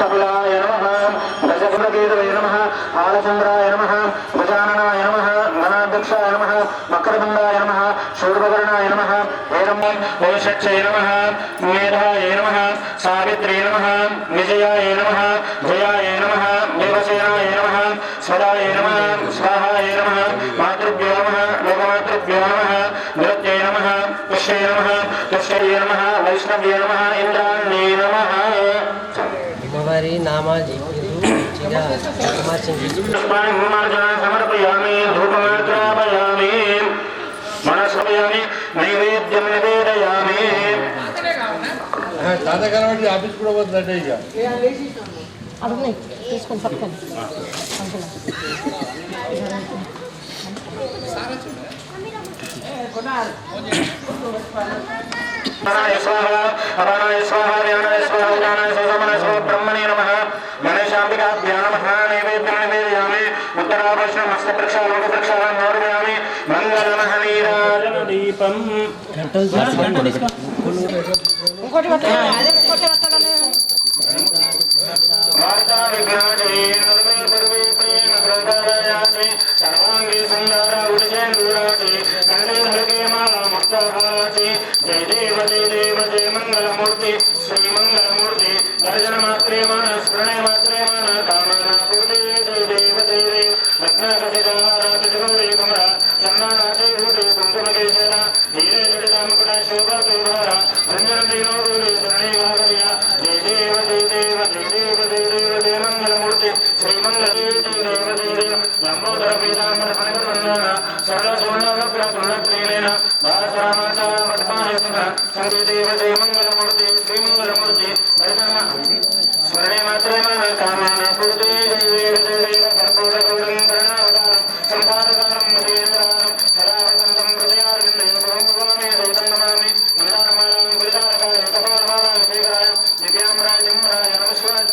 कपिलाय नमः गजगुणकेतवे नमः आलचन्द्राय नमः गजाननाय नमः गणाध्यक्षाय नमः वक्रतुण्डाय नमः शूर्पकर्णाय नमः वैशक्षय नमः मेधाय नमः सावित्र्यै नमः विजयाय नमः जयाय नमः देवसेनाय नमः स्वदाय नमः स्वाहाय नमः मातृभ्यो नमः लोकमातृभ्यो नमः नृत्यै नमः पुष्यै नमः तुष्टये नमः वैष्णव्ये नमः इंद्राण्ये नमः हमारी नामाजी समर्पयामि धूपमाग्रापयामि मनस्पयामि नैवेद्यं निवेदयामि తాతగారి ఆఫీస్ కూడా పోతుందంటే ఇక అడుగున్నాయి తీసుకొని పట్టుకొని ब्रह्मणे नमः गणेशाम्बिकाभ्यां नमः नैवेद्यं निवेदयामि उत्तराभूषणमस्तप्रक्षालनोपप्रक्षालं नोदयामि मङ्गलमहनीराजनदीपं ఇంకోటి పట్టుకోవాలి అదే కొట్టే పట్టాలని वार्ता विघ्नाजे नर्मे पूर्वे प्रेम प्रदायाते सर्वांगी सुंदर उज्जैनूराते कंडे धरके माला मुक्ताहाते जय देव जय मंगलमूर्ति श्री मंगलमूर्ति दर्शन मात्रे मन स्मरणे मात्रे मन कामना पूर्ति जय देव रत्नाकसिताहारा तिजगौरी कुमरा चन्नानाचे ऊटे कुंकुमकेशरा धीरे जटिलामुकुटा शोभा तुभारा रंजन दीनो गुरु शरणे गागरिया जय देव मंगलमूर्ति श्रीमंगल लंबोदर पीतांबर फणिवंदन सरल सुवर्णवक्र बालसामाचा पद्मायसुता संगीदेव जय मंगलमूर्ति श्रीमंगलमूर्ति स्मरणे मात्रे मन कामना पूर्ति जय देव कर्पूर गौरं प्रणामकारं संसारकारं मदेन्द्रारं सदावसन्तं हृदयार्विन्दे भवमे दैतं नमामि मन्दारमालां गुरुदारकाय कपालमालां शेखराय दिव्याम्राजं राय नमस्वाय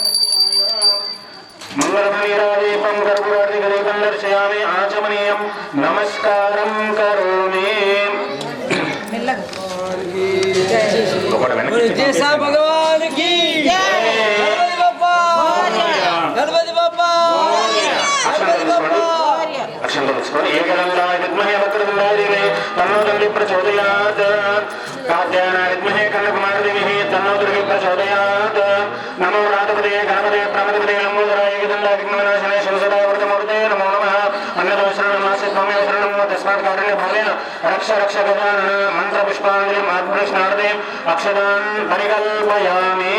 मंगलमणिरादीपं कर्पूरादिकदीपं दर्शयामि आचमनीयं नमस्कारं करोमि जैसा भगवान की गणपति बप्पा एकदन्ताय विद्महे वक्रतुण्डाय धीमहि तन्नो दुर्गे प्रचोदयात् कात्यायनाय विद्महे कन्याकुमारी धीमहि तन्नो दुर्गे प्रचोदयात् नमो नाथपते गणपते प्रमदपते लंबोदराय एकदन्ताय विघ्नविनाशनाय शिवसदाय वरदमूर्ते नमो नमः अन्नदाशरणं नास्ति त्वमेव शरणं तस्मात् कारुण्यभावेन रक्ष रक्ष गजानन मन्त्रपुष्पाञ्जलिम् आत्मनिष्णार्थे अक्षतान् परिकल्पयामि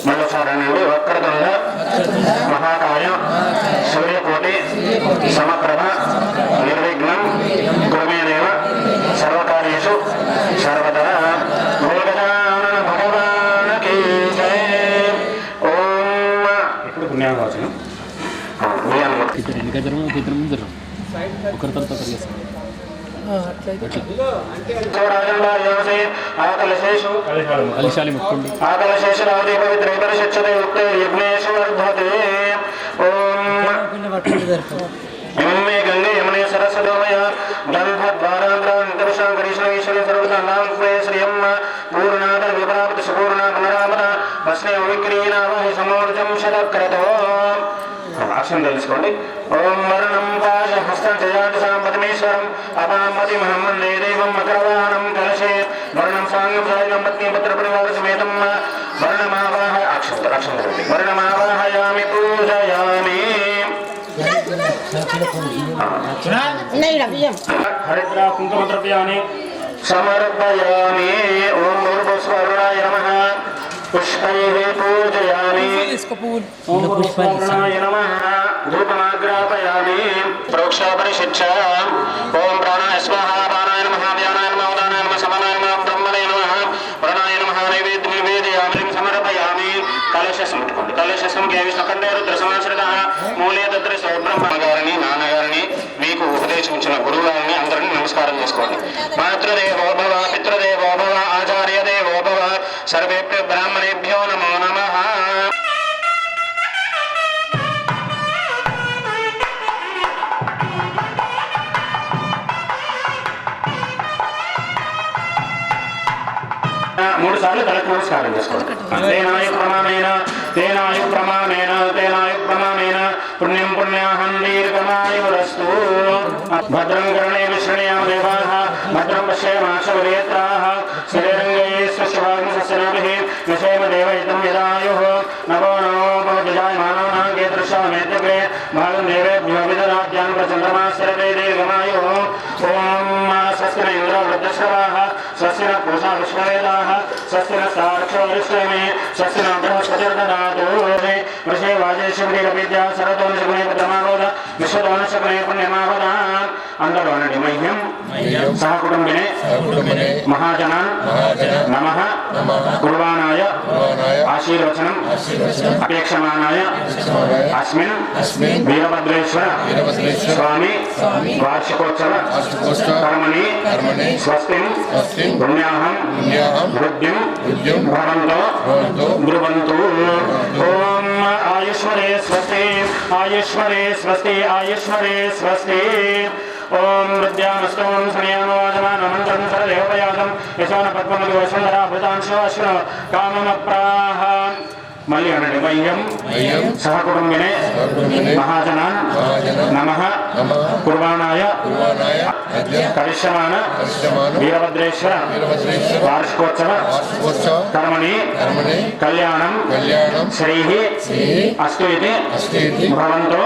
मल्लसारणेन्दु वक्रतुण्ड महाकाय सूर्यकोटि समप्रभ निर्विघ्नं कुरु मे देव सर्वकार्येषु सर्वदा गजानन भगवान की जय ओम ఇప్పుడు పుణ్యాహవాచనం गंगे यमुने सरस्वती पूर्णाद विप्राप्त सुपूर्ण पुनरापद वस्ने विक्रीना समोर्जम शतक्रतो भाषण తెలుసుకోండి ఓం వరణం పాశ హస్తం జయాతి సాంపతిమేశ్వరం అపామతి మహమ్మదే దేవం మకరవాహనం కలశే వర్ణం సాంగం సాయం పత్ని పుత్ర పరివార సమేతం వర్ణమావాహ అక్షంతరం వర్ణమావాహయామి పూజయామి హరిద్రా కుంకుమ ద్రవ్యాన్ని సమర్పయామి ఓం భూర్భువస్వరుణాయ నమః पुष्पैः पूजयामि ओम पुष्पाय नमः धूपमाग्रापयामि प्रोक्षापरिशिक्षा ओम प्राणाय स्वाहा प्राणाय नमः व्यानाय नमः उदानाय नमः समानाय नमः ब्रह्मणे नमः प्राणाय नमः नैवेद्यं निवेदयामि समर्पयामि कलशस्म के विष्णुखंडे रुद्रसमाश्रितः मूले तत्र ब्रह्म గారిని నాన్నగారిని మీకు ఉపదేశించిన గురువుగారిని అందరిని నమస్కారం చేసుకోండి మాతృదేవో భవ పితృదేవో భవ ఆచార్య దేవో భవ सर्वेभ्यो ब्राह्मणेभ्यो नमो नमः మూడు సార్లు తలకు నమస్కారం చేసుకోండి तेनायुप्रमाणेन पुण्यं पुण्याहं दीर्घमायुरस्तु भद्रं कर्णेभिः शृणुयाम देवाः भद्रं पश्येमाक्षभिर्यत्राः स्थिरैरङ्गैः स्वस्तिभागं विषेम देवहितं यदायुः नभो नमो भवति जायमानानां कीदृशामेतग्रे भागं देवेभ्यो विददात्यान् प्रचन्द्रमा स्थिरते दीर्घमायुः ॐ स्वस्ति न इन्द्रो वृद्धश्रवाः स्वस्ति न पूषा विश्ववेदाः स्वस्ति न साक्षरिष्टमे स्वस्ति न बृहस्पतिर्ददातु वृषे वाजेश्वरीरविद्या सरतोनुशकुने प्रथमावोद विश्वतोनुशकुने पुण्यमावदान् अंतरोणि मह्यं सह कुटुम्बिने महाजनान् नमः कुर्वाणाय आशीर्वचनम् अपेक्षमाणाय अस्मिन् वीरभद्रेश्वर स्वामी वार्षिकोत्सव कर्मणि स्वस्तिं पुण्याहं वृद्धिं भवन्तो ब्रुवन्तु ओम आयुष्मरे स्वस्ति आयुष्मरे स्वस्ति आयुष्मरे स्वस्ति ओम विद्यामस्तों संयामवादमानमन्त्रं सरदेवयादं यशोन पद्ममधु वसुन्धरा भूतांशो अश्विनो काममप्राह मल्ली अनडि मह्यं सह कुटुम्बिने महाजनान् नमः कुर्वाणाय करिष्यमाण वीरभद्रेश्वर वार्षिकोत्सव कर्मणि कल्याणं श्रीः अस्तु इति भवन्तो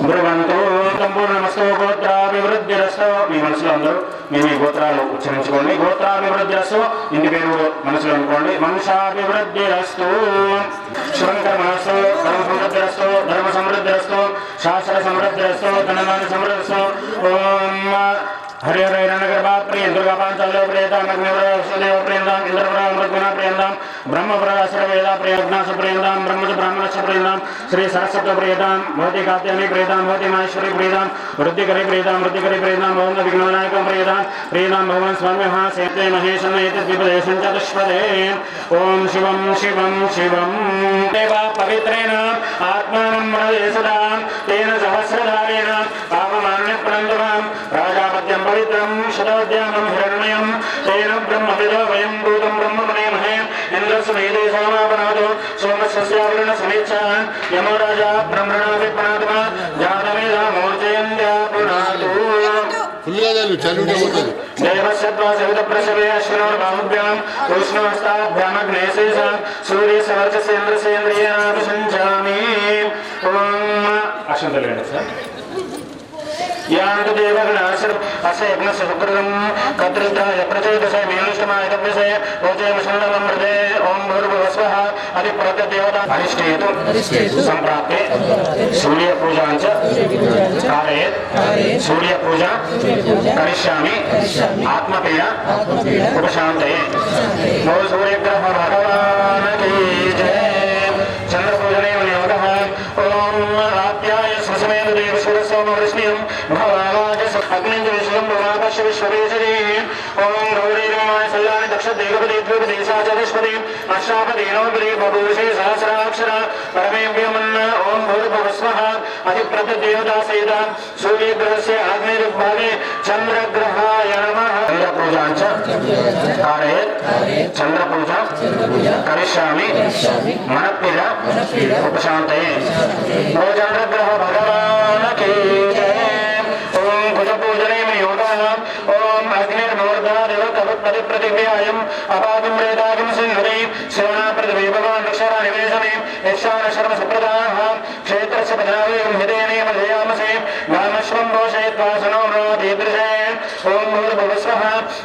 ब्रुवन्तु సంపూర్ణమస్తు గోత్రాభివృద్ధిరస్తు మీ మనసులో అందరూ మీ గోత్రాలు ఉచ్చరించుకోండి గోత్రాభివృద్ధిరస్తు ఇంటి పేరు మనసులో అనుకోండి వంశాభివృద్ధిరస్తు శుభంకర్మస్తు ధర్మ సమృద్ధిరస్తు ధర్మ సమృద్ధిరస్తు శాస్త్ర సమృద్ధిరస్తు ధనమాన సమృద్ధిరస్తు ఓం हरे हरे रणगर्भात् प्रियं दुर्गापाञ्चाल्यो प्रियतां अग्निवरदेव प्रियतां इन्द्रवरामृद्गुणा प्रियतां ब्रह्मपराशरवेदा प्रियज्ञास प्रियतां ब्रह्मच ब्राह्मणश्च प्रियतां श्री सरस्वती प्रियतां भवती कात्यायनी प्रियतां भवती माहेश्वरी प्रियतां वृद्धिकरी प्रियतां भवन्त विघ्नविनायकं प्रियतां भगवान् स्वामी महासेते महेशं एतद्विपदेशं चतुष्पदे ओम शिवं शिवं शिवं देवा पवित्रेण आत्मानं मनदेशदां तेन सहस्रधारेण पावमान्यप्रणन्दवां राजापत्यं पवित्रं शतोद्यानं हिरण्मयं तेन ब्रह्मविदो वयं भूतं ब्रह्ममनेमहे इन्द्रस्य वेदे समापनादो सोमस्य समीक्षान् यमराजा ब्रह्मणा विप्रात्मा जातवेदा मूर्जयन्त्या पुनातु देवस्यत्वा सवितप्रसवे अश्विनोर्बाहुभ्यां उष्णहस्ताभ्यामग्नेशेषां सूर्यसवर्चसेन्द्रसेन्द्रियाभिषञ्चामि ॐ अश्वन्तलेण्डि सर यान्त देवगणासर असयज्ञस्य सुकृतं कत्रिताय प्रचोदसे मेलुष्टमाय तपसे ओजयमशन्दलं मृदे ओम भूर्भुवस्वः अधिप्रत्यदेवता अरिष्टेतु सम्प्राप्ते सूर्यपूजाञ्च कारयेत् सूर्यपूजा करिष्यामि आत्मपीडा उपशान्तये नमो सूर्यग्रह भगवान् की जय चन्द्रपूजने विनियोगः ओम आप्याय स्वसमेत देवसूरसोम वृष्णियं भवावाजस अग्निञ्जविश्वं भवापश्य विश्ववेशरे ओम गौरीरमाय सल्लानि दक्षदेवपदे द्विपदेशा चतुष्पदे अष्टापदेनोपदे बभूषे सहस्राक्षर परमेभ्यमन्न ओम भूर्भुवस्वः अधिप्रत्यदेवता सहित सूर्यग्रहस्य आग्नेयभागे चन्द्रग्रहाय नमः चन्द्रपूजाञ्च कारयेत् चन्द्रपूजा करिष्यामि मनःपीडा उपशान्तये नमो चन्द्रग्रह भगवान् की जय ओम कुजपूजने योगः ओम अग्निर्मूर्धादेव तवत्पतिप्रतिव्यायम् अपादं प्रेतागं सिंहने शिवना पृथ्वी भगवान् अक्षरा निवेशने यक्षान शर्म सुप्रदाः क्षेत्रस्य पदावेगं हितेने मधयामसे गामश्वं घोषयित्वा सनो मृदीदृशे ओम भूर्भुवस्वः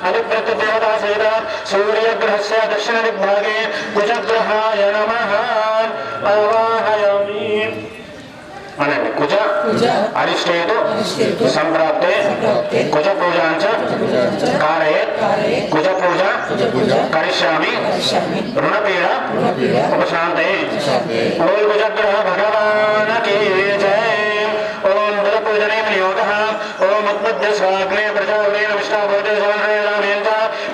अधिप्रत्यदेवता सहित सूर्यग्रहस्य दक्षिणदिग्भागे कुजग्रहाय नमः आवाहयामि अनन्य कुज अरिष्टेतु सम्प्राप्ते कुज पूजाञ्च कारयेत् कुज पूजा करिष्यामि ऋणपीडा उपशान्तये ओम कुजग्रह भगवान् की जय ओम बुधपूजने विनियोगः ओम उत्पद्य स्वाग्ने प्रजावलेन विष्टाभूते सोमरेणामेन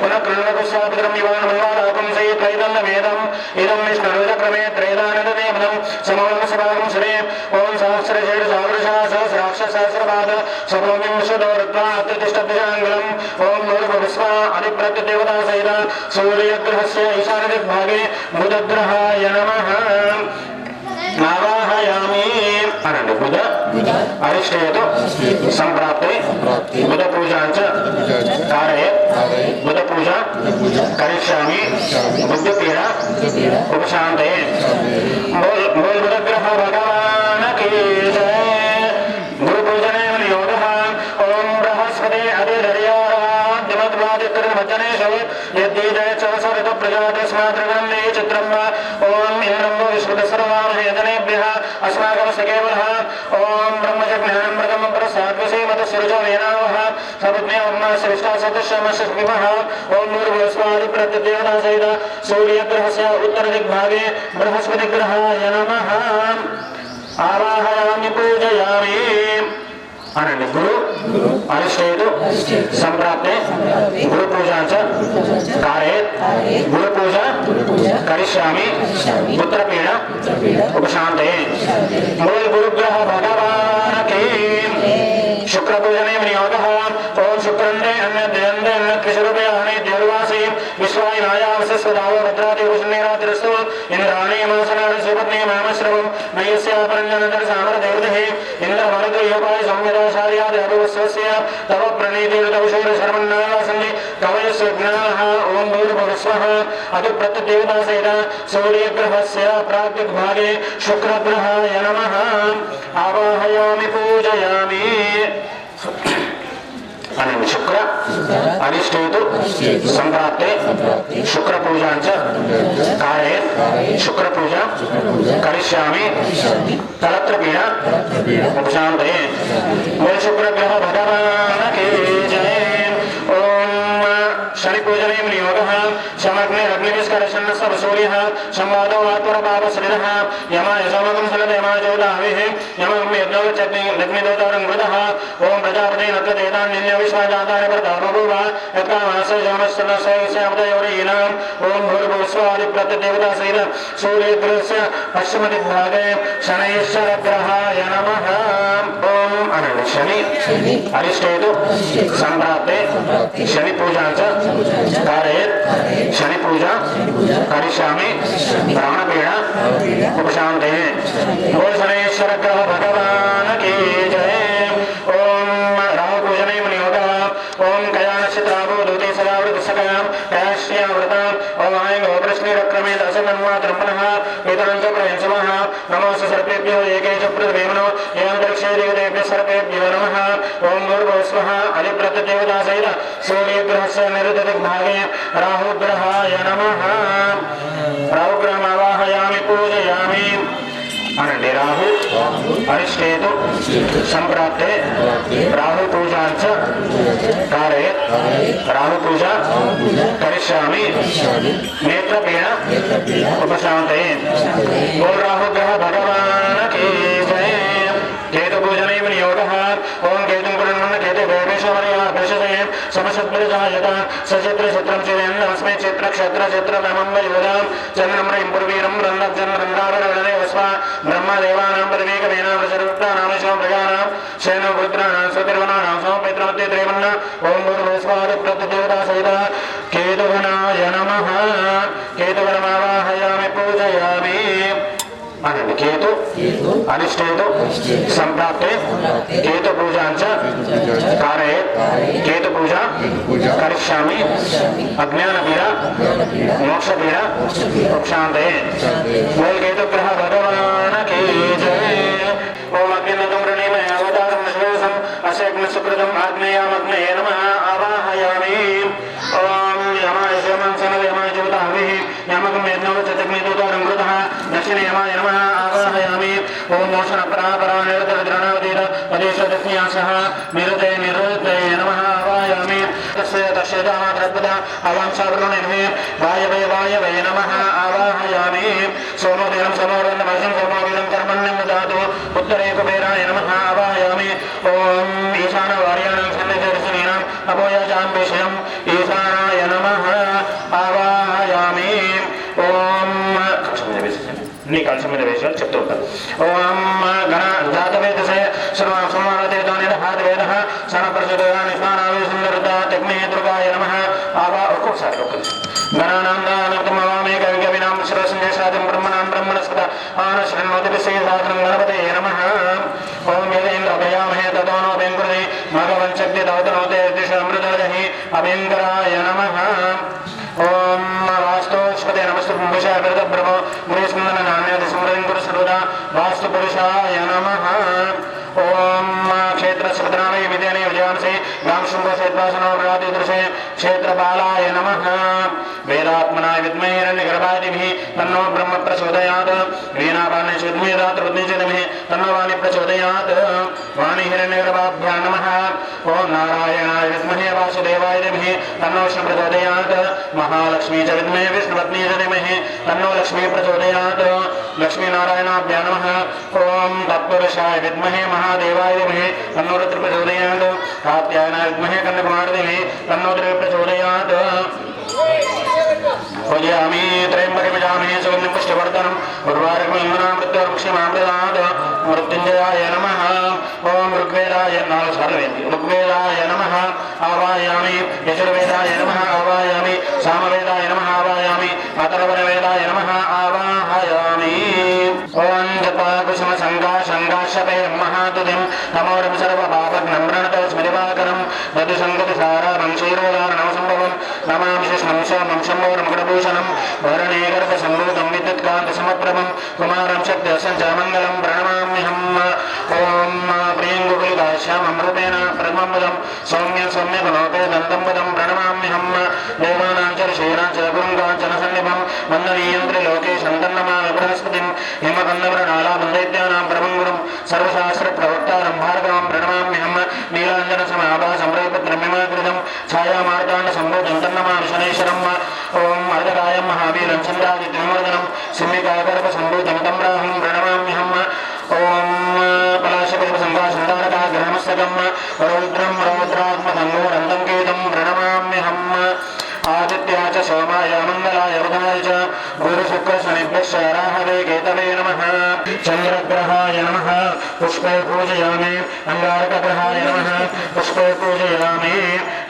पुनः कृष्णकुस्यापितरं निवान मन्वादापं सहितैतन्न वेदम् इदं विष्णुरुद्रक्रमे त्रैदानददेवनं समवनं सभागं सुरे ओम सहस्रशेष सहस्रशा सहस्राक्ष सहस्रपाद सभोमिंशदोरुत्वा अत्यतिष्ठद्विजाङ्गलम् ओम भूर्भुवस्वः अधिप्रत्यदेवता सहित सूर्यग्रहस्य ईशानदिग्भागे बुधग्रहाय नमः అనండి బుధ అరిష్టేతు సంప్రాప్తే బుధ పూజాంచ కారయే బుధ పూజ కరిష్యామి బుద్ధపీడ ఉపశాంతయే బోల్ బుధ గ్రహ భగవాన్ కీ జయ గురు పూజనే యోగః ఓం బృహస్పతి అధిదర్యాదిమద్వాదిత్రవచనేషు యద్దీజయ చవసరిత ప్రజాతస్మాద్రగణే చిత్రం ఓం ఇంద్రం విశ్వదసర్వామహేతనేభ్యः अस्माकं सकेवलः ओम ब्रह्मज्ञानं मृगं प्रसाद्वसेमत सृजवेनावः सविज्ञानं श्रेष्ठा सदस्यमस्विमः ओम नूर्भस्वादि प्रत्यदेवता सहित सूर्यग्रहस्य उत्तरदिग्भागे बृहस्पतिग्रहाय नमः आवाहयामि पूजयामि अनन्य गुरु अरिष्टेतु संप्राप्ते गुरु पूजांच कारयेत् गुरु पूजा करिष्यामि पुत्रपीड उपशान्तये मूल गुरुग्रह भगवान् की शुक्र पूजने विनियोगः ओम शुक्रन्दे अन्यद्यन्दे अन्यकृषरूपयानि देववासी विश्वाय नायावसस्वदाव भद्राति उष्णेरातिरस्तु इंद्राणि मासनानि सुपत्नि मामश्रवं नयस्यापरञ्जनदर सामर देवदेः इंद्रमरुतो योपाय संवेदाचार्यादि अभिवस्वस्य तव प्रणीतिर्दौशोर शर्मन्नासन्ति कवयस्वज्ञानः ओम भूर्भुवस्वः अधिप्रत्यदेवता सहित सूर्यग्रहस्य प्राग्दिग्भागे शुक्रग्रहाय नमः आवाहयामि पूजयामि अनन्य शुक्र अरिष्टेतु संप्राप्ते शुक्र पूजांच कारयेत् शुक्र पूजा करिष्यामि कलत्रपीड उपशान्तये मूल शुक्र ग्रह भगवान् की जय ओम शनि पूजने विनियोगः शमग्ने अग्निविस्करशन्न सब सूर्यः संवादो आत्मरपापश्रितः यमाय समगं सलद यमाय जोदाविः यमं यज्ञो चग्नि लग्निदोतारं मृदः ओम प्रजापते नत्रदेतान् निन्य विश्वाजातानि प्रदानोभूव यत्कामास जोमस्तनसैस्यावदयोरीनाम् ओम भूर्भुवस्वादि प्रत्यदेवता सहित सूर्यग्रहस्य पश्चिमदिग्भागे शनैश्चरग्रहाय नमः ओम अनन्य शनि अरिष्टेतु संप्राप्ते शनि पूजांच कारयेत् शनि पूजा करिष्यामि प्राणपीड उपशान्तये बोल शनैश्वर ग्रह भगवान् की जय ओम राहु पूजने विनियोगः ओम कयानक्षत्राभो दूते सदावृत सकयां कयाश्रियावृताम् ओम आयं प्रश्निरक्रमे दशमन्मात्रं पुनः वेतनं च प्रयंसमः नमोऽस्तु सर्पेभ्यो एके च पृथ्वीमनो एवं देवदेभ्यः सर्पेभ्यो नमः ओम भूर्भुवस्वः अधिप्रत्यदेवता सहित सूर्यग्रहस्य निरुद्धदिग्भागे राहुग्रहाय नमः राहुग्रहमावाहयामि पूजयामि अनन्य राहु अरिष्टेतु संप्राप्ते राहु पूजांच कारयेत् राहु पूजा करिष्यामि नेत्रपीड उपशान्तये बोल राहुग्रह भगवान् की जय केतु पूजने विनियोगः ओम केतुं पुनर्मन् केतु वेदेश्वर्या भेषजे समसद्भिर्जायत सचित्र चित्रं चिरन्नमस्मै चित्र क्षेत्र चित्र ब्रह्मं वयोदां चन्द्रं पूर्वीरं रन्नचन्द्रं रावणदेवस्व ब्रह्मदेवानां पदवीकमेनां सर्वत्राणां विश्वं प्रजानां शयनं रुद्राणां स्वतिर्वनानां समपित्रमत्ते त्रिवन्न ओम भूर्भुवस्वादि प्रत्यदेवता सहित केतुगणाय नमः केतुगणमावाहयामि पूजयामि अनन्य केतु अरिष्टेतु संप्राप्ते केतु पूजांच कारयेत् केतु पूजा करिष्यामि अज्ञानपीड मोक्षपीड उपशान्तये बोल केतु ग्रह भगवान् की जय ओम अग्निनदं वृणीमहे अवतारं विश्वेशम् अशेग्नसुकृतम् आग्नेयामग्नये नमः आवाहयामि ओम यमाय सोमं सनद यमाय ज्योताविः यमकं यज्ञो चतग्निदोतारं मृतः दक्षिणे यमाय नमः आवाहयामि ओम मोषण परापरा निरतरद्रणावतीत पदेशदस्यासः निरुते निरुते नमः आवाहयामि तस्य तस्यदामाद्रद्बदा अवांशावरुणिन्मे वायवे नमः आवाहयामि सोमोदयं समोरन्नमसं सोमोदयं कर्मण्यं ददातु उत्तरे कुबेराय नमः आवाहयामि ओम ईशानवार्याणां सन्निधर्शनीनाम् अपोयाजां विषयम् ईशानाय नमः आवाहयामि ओम निकाल समय वेशल चतुर्थ ओम गण जातवेदसे सर्व समारते दानेन हाथ वेदः सनप्रचोदया निष्मानावे सुंदरता तग्ने दुर्गाय नमः आवा को सारो गणानां दानतमवामे कविकविनां श्रवसंजय साधं ब्रह्मणां ब्रह्मणस्पदा आनश्रन्वति विशेषाधनं गणपते नमः देवता वास्तुपुरुषाय नमः। ओम क्षेत्रस्य पतनाय विद्याने विजयांसे गांशुंभसेत्वासनोरादिदृशे क्षेत्रपालाय नमः। वेदात्मनाय विद्महे हिरण्यगर्भाय धीमहि तन्नो ब्रह्म प्रचोदयात्। वीणापाणिश्च विद्महे धातृवृत्तिश्च धीमहि तन्नो वाणी प्रचोदयात्। वाणी हिरण्यगर्भाभ्यां नमः। ओम नारायणाय विद्महे वासुदेवाय धीमहि तन्नो विष्णु प्रचोदयात्। महालक्ष्मी च विद्महे विष्णुपत्नी च धीमहि तन्नो लक्ष्मी प्रचोदयात्। लक्ष्मीनारायणाभ्यां नमः। ओम तत्पुरुषाय विद्महे महादेवाय धीमहि तन्नो रुद्र प्रचोदयात्। कात्यायनाय विद्महे कन्याकुमारी धीमहि तन्नो देवी प्रचोदयात्। पूजयामि त्र्यम्बकं यजामहे सुगन्धिं पुष्टिवर्धनम् उर्वारुकमिन्दनां मृत्युर्मुक्षीमामृतात्। मृत्युञ्जयाय नमः। ओम ऋग्वेदाय ऋग्वेदाय नमः आवाहयामि। यजुर्वेदाय नमः आवाहयामि। सामवेदाय नमः आवाहयामि। अथर्वणवेदाय नमः आवाहयामि। ओम जपाकुसुमसङ्गाशङ्गाशते महातुतिं तमोरं सर्वपापघ्नं प्रणतस्मृतिवाकरं दधुसङ्गतिसारं क्षीरोदारणमसम्भवं नमामि कृष्णं सोमं शम्भोरं गणभूषणं वरणे गर्भसम्भूतं विद्युत्कान्तसमप्रभं कुमारं शक्तिसञ्चामङ्गलं प्रणमाम्यहम्। ओम प्रियङ्गुकुलिकाश्यामं रूपेण प्रथमं पदं सौम्यगुणोपेतं पदं प्रणमाम्यहम्। देवानां च ऋषीणां च गुरुं काञ्चनसन्निभं वन्दनीयं त्रिलोकेशं तन्नमामि बृहस्पतिं हिमकन्दवृणालाभं दैत्यानां प्रभं गुरुं सर्वशास्त्रप्रवक्तारं भार्गवं प्रणमाम्यहम्। नीलाञ्जनसमाभासं रविपुत्रमिमाकृतं छायामार्ताण्डसम्भूतं तन्नमामि शनैश्वरम्। ओम अर्धकायं महावीरं चन्द्रादित्यमर्दनं सिंहिकागर्भसम्भूतं तं राहुं प्रणमाम्यहम्। ओम पलाशपुष्पसङ्काशन्दारकाग्रहमस्तकं रौद्रं रौद्रात्मकं कीतं प्रणमाम्यहम्। आदित्या च सोमाय मङ्गलाय बुधाय च गुरुशुक्रशनिभ्यश्च राहवे केतवे नमः। चन्द्रग्रहाय नमः पुष्पे पूजयामि। अङ्गारकग्रहाय नमः पुष्पे पूजयामि।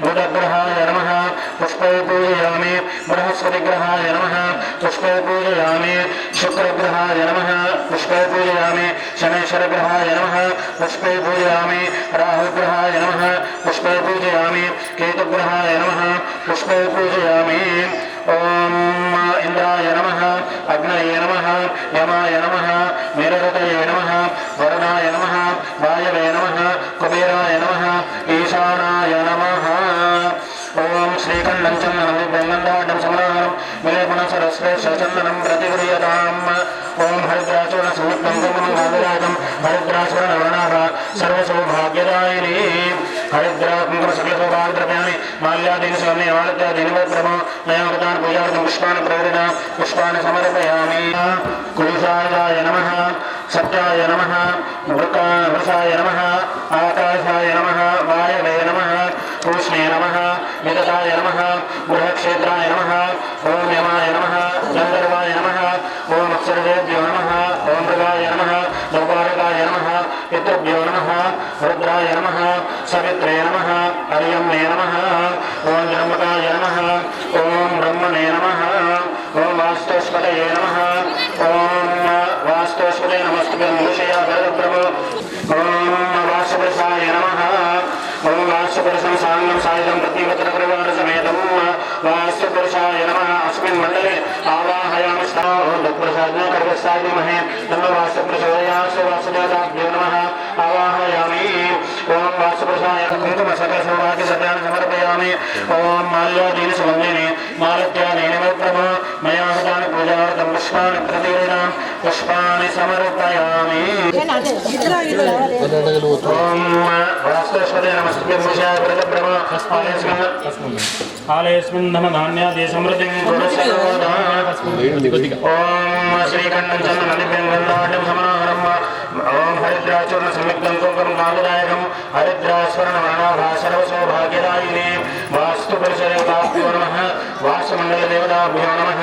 बुधग्रहाय नमः पुष्पे पूजयामि। बृहस्पतिग्रहाय नमः पुष्पे पूजयामि। शुक्रग्रहाय नमः पुष्पे पूजयामि। शनैश्वरग्रहाय नमः पुष्पे पूजयामि। राहुग्रहाय नमः पुष्पे पूजयामि। केतुग्रहाय नमः पुष्पे पूजयामि। ओम इंद्राय नमः अग्नये नमः यमाय नमः निरृतये नमः वरुणाय नमः वायवे नमः कुबेराय नमः ईशानाय नमः। ओम श्रीकण्ठं चन्दनं दिव्यङ्गन्धाढ्यं समनानं विलेपनसरस्रेशचन्दनं प्रतिगृह्यताम्। ओम हरिद्राचूर्णसंयुक्तं कुङ्कुमं गादिराजं हरिद्राचूर्णवर्णाः सर्वसौभाग्यदायिनी। हरिद्रा कुङ्कुमसकलसौभाग्यद्रव्याणि माल्यादीनि स्वर्णेवादित्यादीनि वैप्रभो मया कृतानि पूजार्थं पुष्पाणि प्रवृणा पुष्पाणि समर्पयामि। कुलुषाय नमः सत्याय नमः वृषाय नमः आकाशाय नमः वायवे नमः पूष्णे नमः विदताय नमः बृहक्षेत्राय नमः ओम यमाय नमः गन्धर्वाय नमः ओम अप्सरेभ्यो नमः ओम मृगाय नमः लौकारकाय नमः पितृभ्यो नमः रुद्राय नमः सवित्रे नमः अर्यम्ने नमः ओम जन्मकाय नमः ओम ब्रह्मणे नमः ओम वास्तुस्पतये नमः ओम वास्तुस्पते नमस्तुभ्यं विषया परब्रह्म ओम वासुपुरुषाय नमः ओम वासुपुरुषं साङ्गं सायुधं प्रतिपत्रपरिवारसमेतं वासुपुरुषाय नमः। अस्मिन् मण्डले आवाहयामि दुःखप्रसादं कर्गस्ताय धीमहि तन्नो वासुपुरुषोदयात्। वासुदेवताभ्यो नमः आवाहयामि। ओम वासुपुरुषाय कुङ्कुमसकलसौभाग्यसद्यानि समर्पयामि। ओम माल्यादीनि सुगन्धीनि मालत्यादीनि वैप्रभो मया कृतानि पूजार्थं पुष्पाणि प्रतिगृह्णां पुष्पाणि समर्पयामि। ओम वास्तुस्पते नमस्तुभ्यं विषयाय परब्रह्म आलयस्मिन् धनधान्यादि समृद्धिं कुरुष्व। ओम श्रीकण्ठं चन्दनं दिव्यङ्गन्धाढ्यं समनाहरम् ओम हरिद्राचूर्णसंयुक्तं कुङ्कुमं गादिदायकं हरिद्रास्वर्णवर्णाभा सर्वसौभाग्यदायिनी। वास्तुपुरुषदेवताभ्यो नमः वास्तुमण्डलदेवताभ्यो नमः।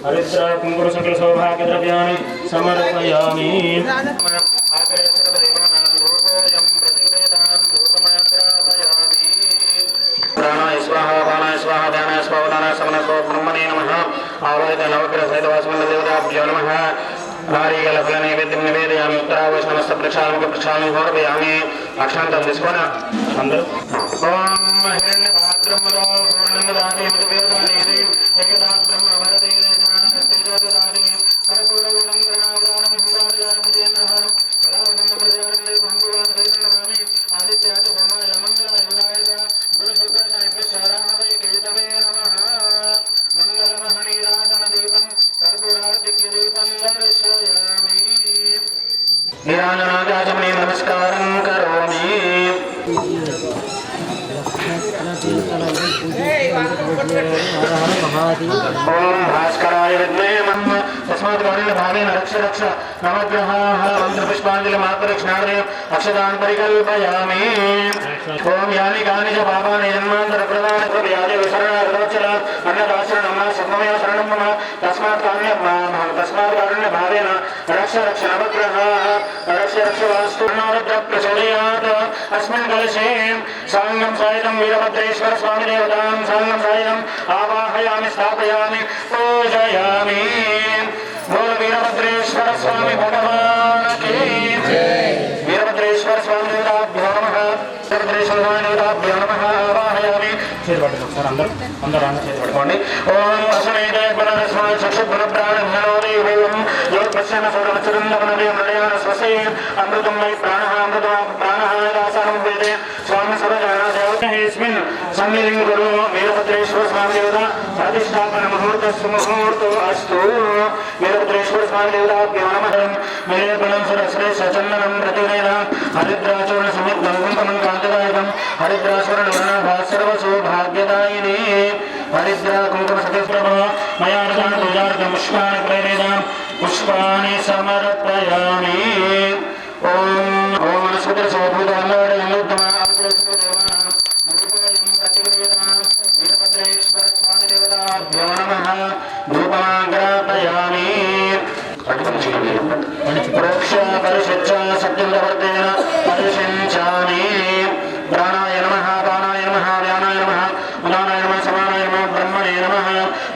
हरिद्राकुङ्कुमसकलसौभाग्यद्रव्याणि समर्पयामि। प्राणाय स्वाहा बाणाय स्वाहा ध्यानाय स्वाहा उदानाय समनाय स्वाहा ब्रह्मणे नमः। आवाहित नवग्रहसहितवासमण्डलदेवताभ्यो नमः। नारीकलफलनैवेद्यं निवेदयामि। उत्तरावैष्णवस्य प्रक्षालनं समर्पयामि। అక్షంతలు తీసుకొని అందరూ ఓం హిరణ్య పాత్రములో పూర్ణంగదాది మధువేదానేది ఏకదా బ్రహ్మ వరదే తేజోదాది సర్వూఢం గణావదానం హిందాదానం జేంద్రహారం సదావనం ప్రజారందే భంగువాన్ దైనమామి ఆదిత్యాచ సమాయ మంగళాయ ఉదాయద గురుశుక్ర శనిభ్య శారాహవై కేతవే నమః మంగళమహనీరాజన దీపం కర్పూరార్తిక్య దీపం దర్శయామి నీరాజనాగాచమనే నమస్కారం కరోమి ఓం భాస్కరాయ విద్మహే మహ తస్మాత్ గౌరీణ భావేన రక్ష రక్ష నవగ్రహాః మంత్రపుష్పాంజలి మాత్రరక్షణార్థే అక్షతాన్ పరికల్పయామి ఓం యాని కాని చ పాపాని జన్మాంతర ప్రదాన కృపయాది విసరణార్థోచ్చల అన్నదాశరణం సర్వమేవ శరణం మమ తస్మాత్ కారుణ్య భావేన రక్ష రక్ష నవగ్రహాః రక్ష రక్ష వాస్తుర్ణారుద్ర ప్రచోదయాత్ అస్మిన్ కలశే సాంగం సాయుధం వీరభద్రేశ్వర స్వామి దేవతాం సాంగం సాయుధం ఆవాహయామి స్థాపయామి పూజయామి బోల వీరభద్రేశ్వర స్వామి భగవానికి వీరభద్రేశ్వర స్వామి దేవతాభ్యో నమః వీరభద్రేశ్వర స్వామి దేవతాభ్యో నమః ఆవాహయామి చేతుపట్టుకోండి ఒకసారి అందరూ చేతుపట్టుకోండి ఓం అసమేత గుణరస్మ చక్షుగుణ ప్రాణోదే ఓం యోగపశ్యన సౌరవచరుందవనదేవనయాన స్వసే అమృతం వై ప్రాణః అమృతం ప్రాణః దాసానం వేదే స్వామి సర్వజనాదేవస్మిన్ సన్నిధిం గురు వీరభద్రేశ్వర స్వామి దేవత ప్రతిష్టాపన ముహూర్తో అస్తు వీరభద్రేశ్వర స్వామి దేవతాభ్యో నమః మేరేపణం సురశ్రేష్ఠ చందనం ప్రతివేద హరిద్రాచూర్ణ సముద్రం కాంతిదాయకం హరిద్రాసురణ సర్వసౌభాగ్యదాయిని హరిద్రా కుంకుమ సతీప్రభ మయార్గాన్ పూజార్గం పుష్పాన్ని ప్రేరేదాం పుష్పాన్ని సమర్పయామి ఓం ఓం వనస్పతి వీరభద్రేశ్వర స్వామి దేవతాభ్యో నమః ధూపమాగ్రాపయామి ప్రోక్ష పరిశుద్ధ సత్యంవర్తేన పరిశించామి ప్రాణాయ నమః ప్రాణాయ నమః వ్యానాయ నమః ఉదానాయ నమః సమానాయ నమః బ్రహ్మణే నమః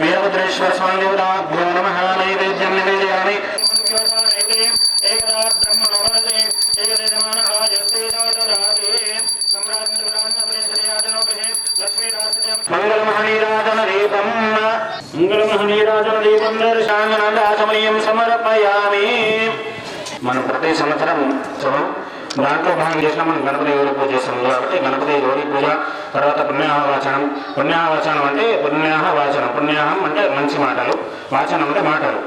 వీరభద్రేశ్వర స్వామి దేవతాభ్యో నమః నైవేద్యం నివేదయామి ఏకదా బ్రహ్మణో వరదే ఏకదేజమాన ఆజస్తే సోదరాదే మంగళమహనీరాజన దీపం దర్శాంగనాదాచమనీయం సమర్పయామి. మనం ప్రతి సంవత్సరం దాంట్లో భాగం చేసిన మనం గణపతి గౌరీ పూజ చేస్తాం కాబట్టి గణపతి గౌరీ పూజ తర్వాత పుణ్యాహవాచనం. పుణ్యాహవాచనం అంటే పుణ్యాహవాచనం, పుణ్యాహం అంటే మంచి మాటలు, వాచనం అంటే మాటలు.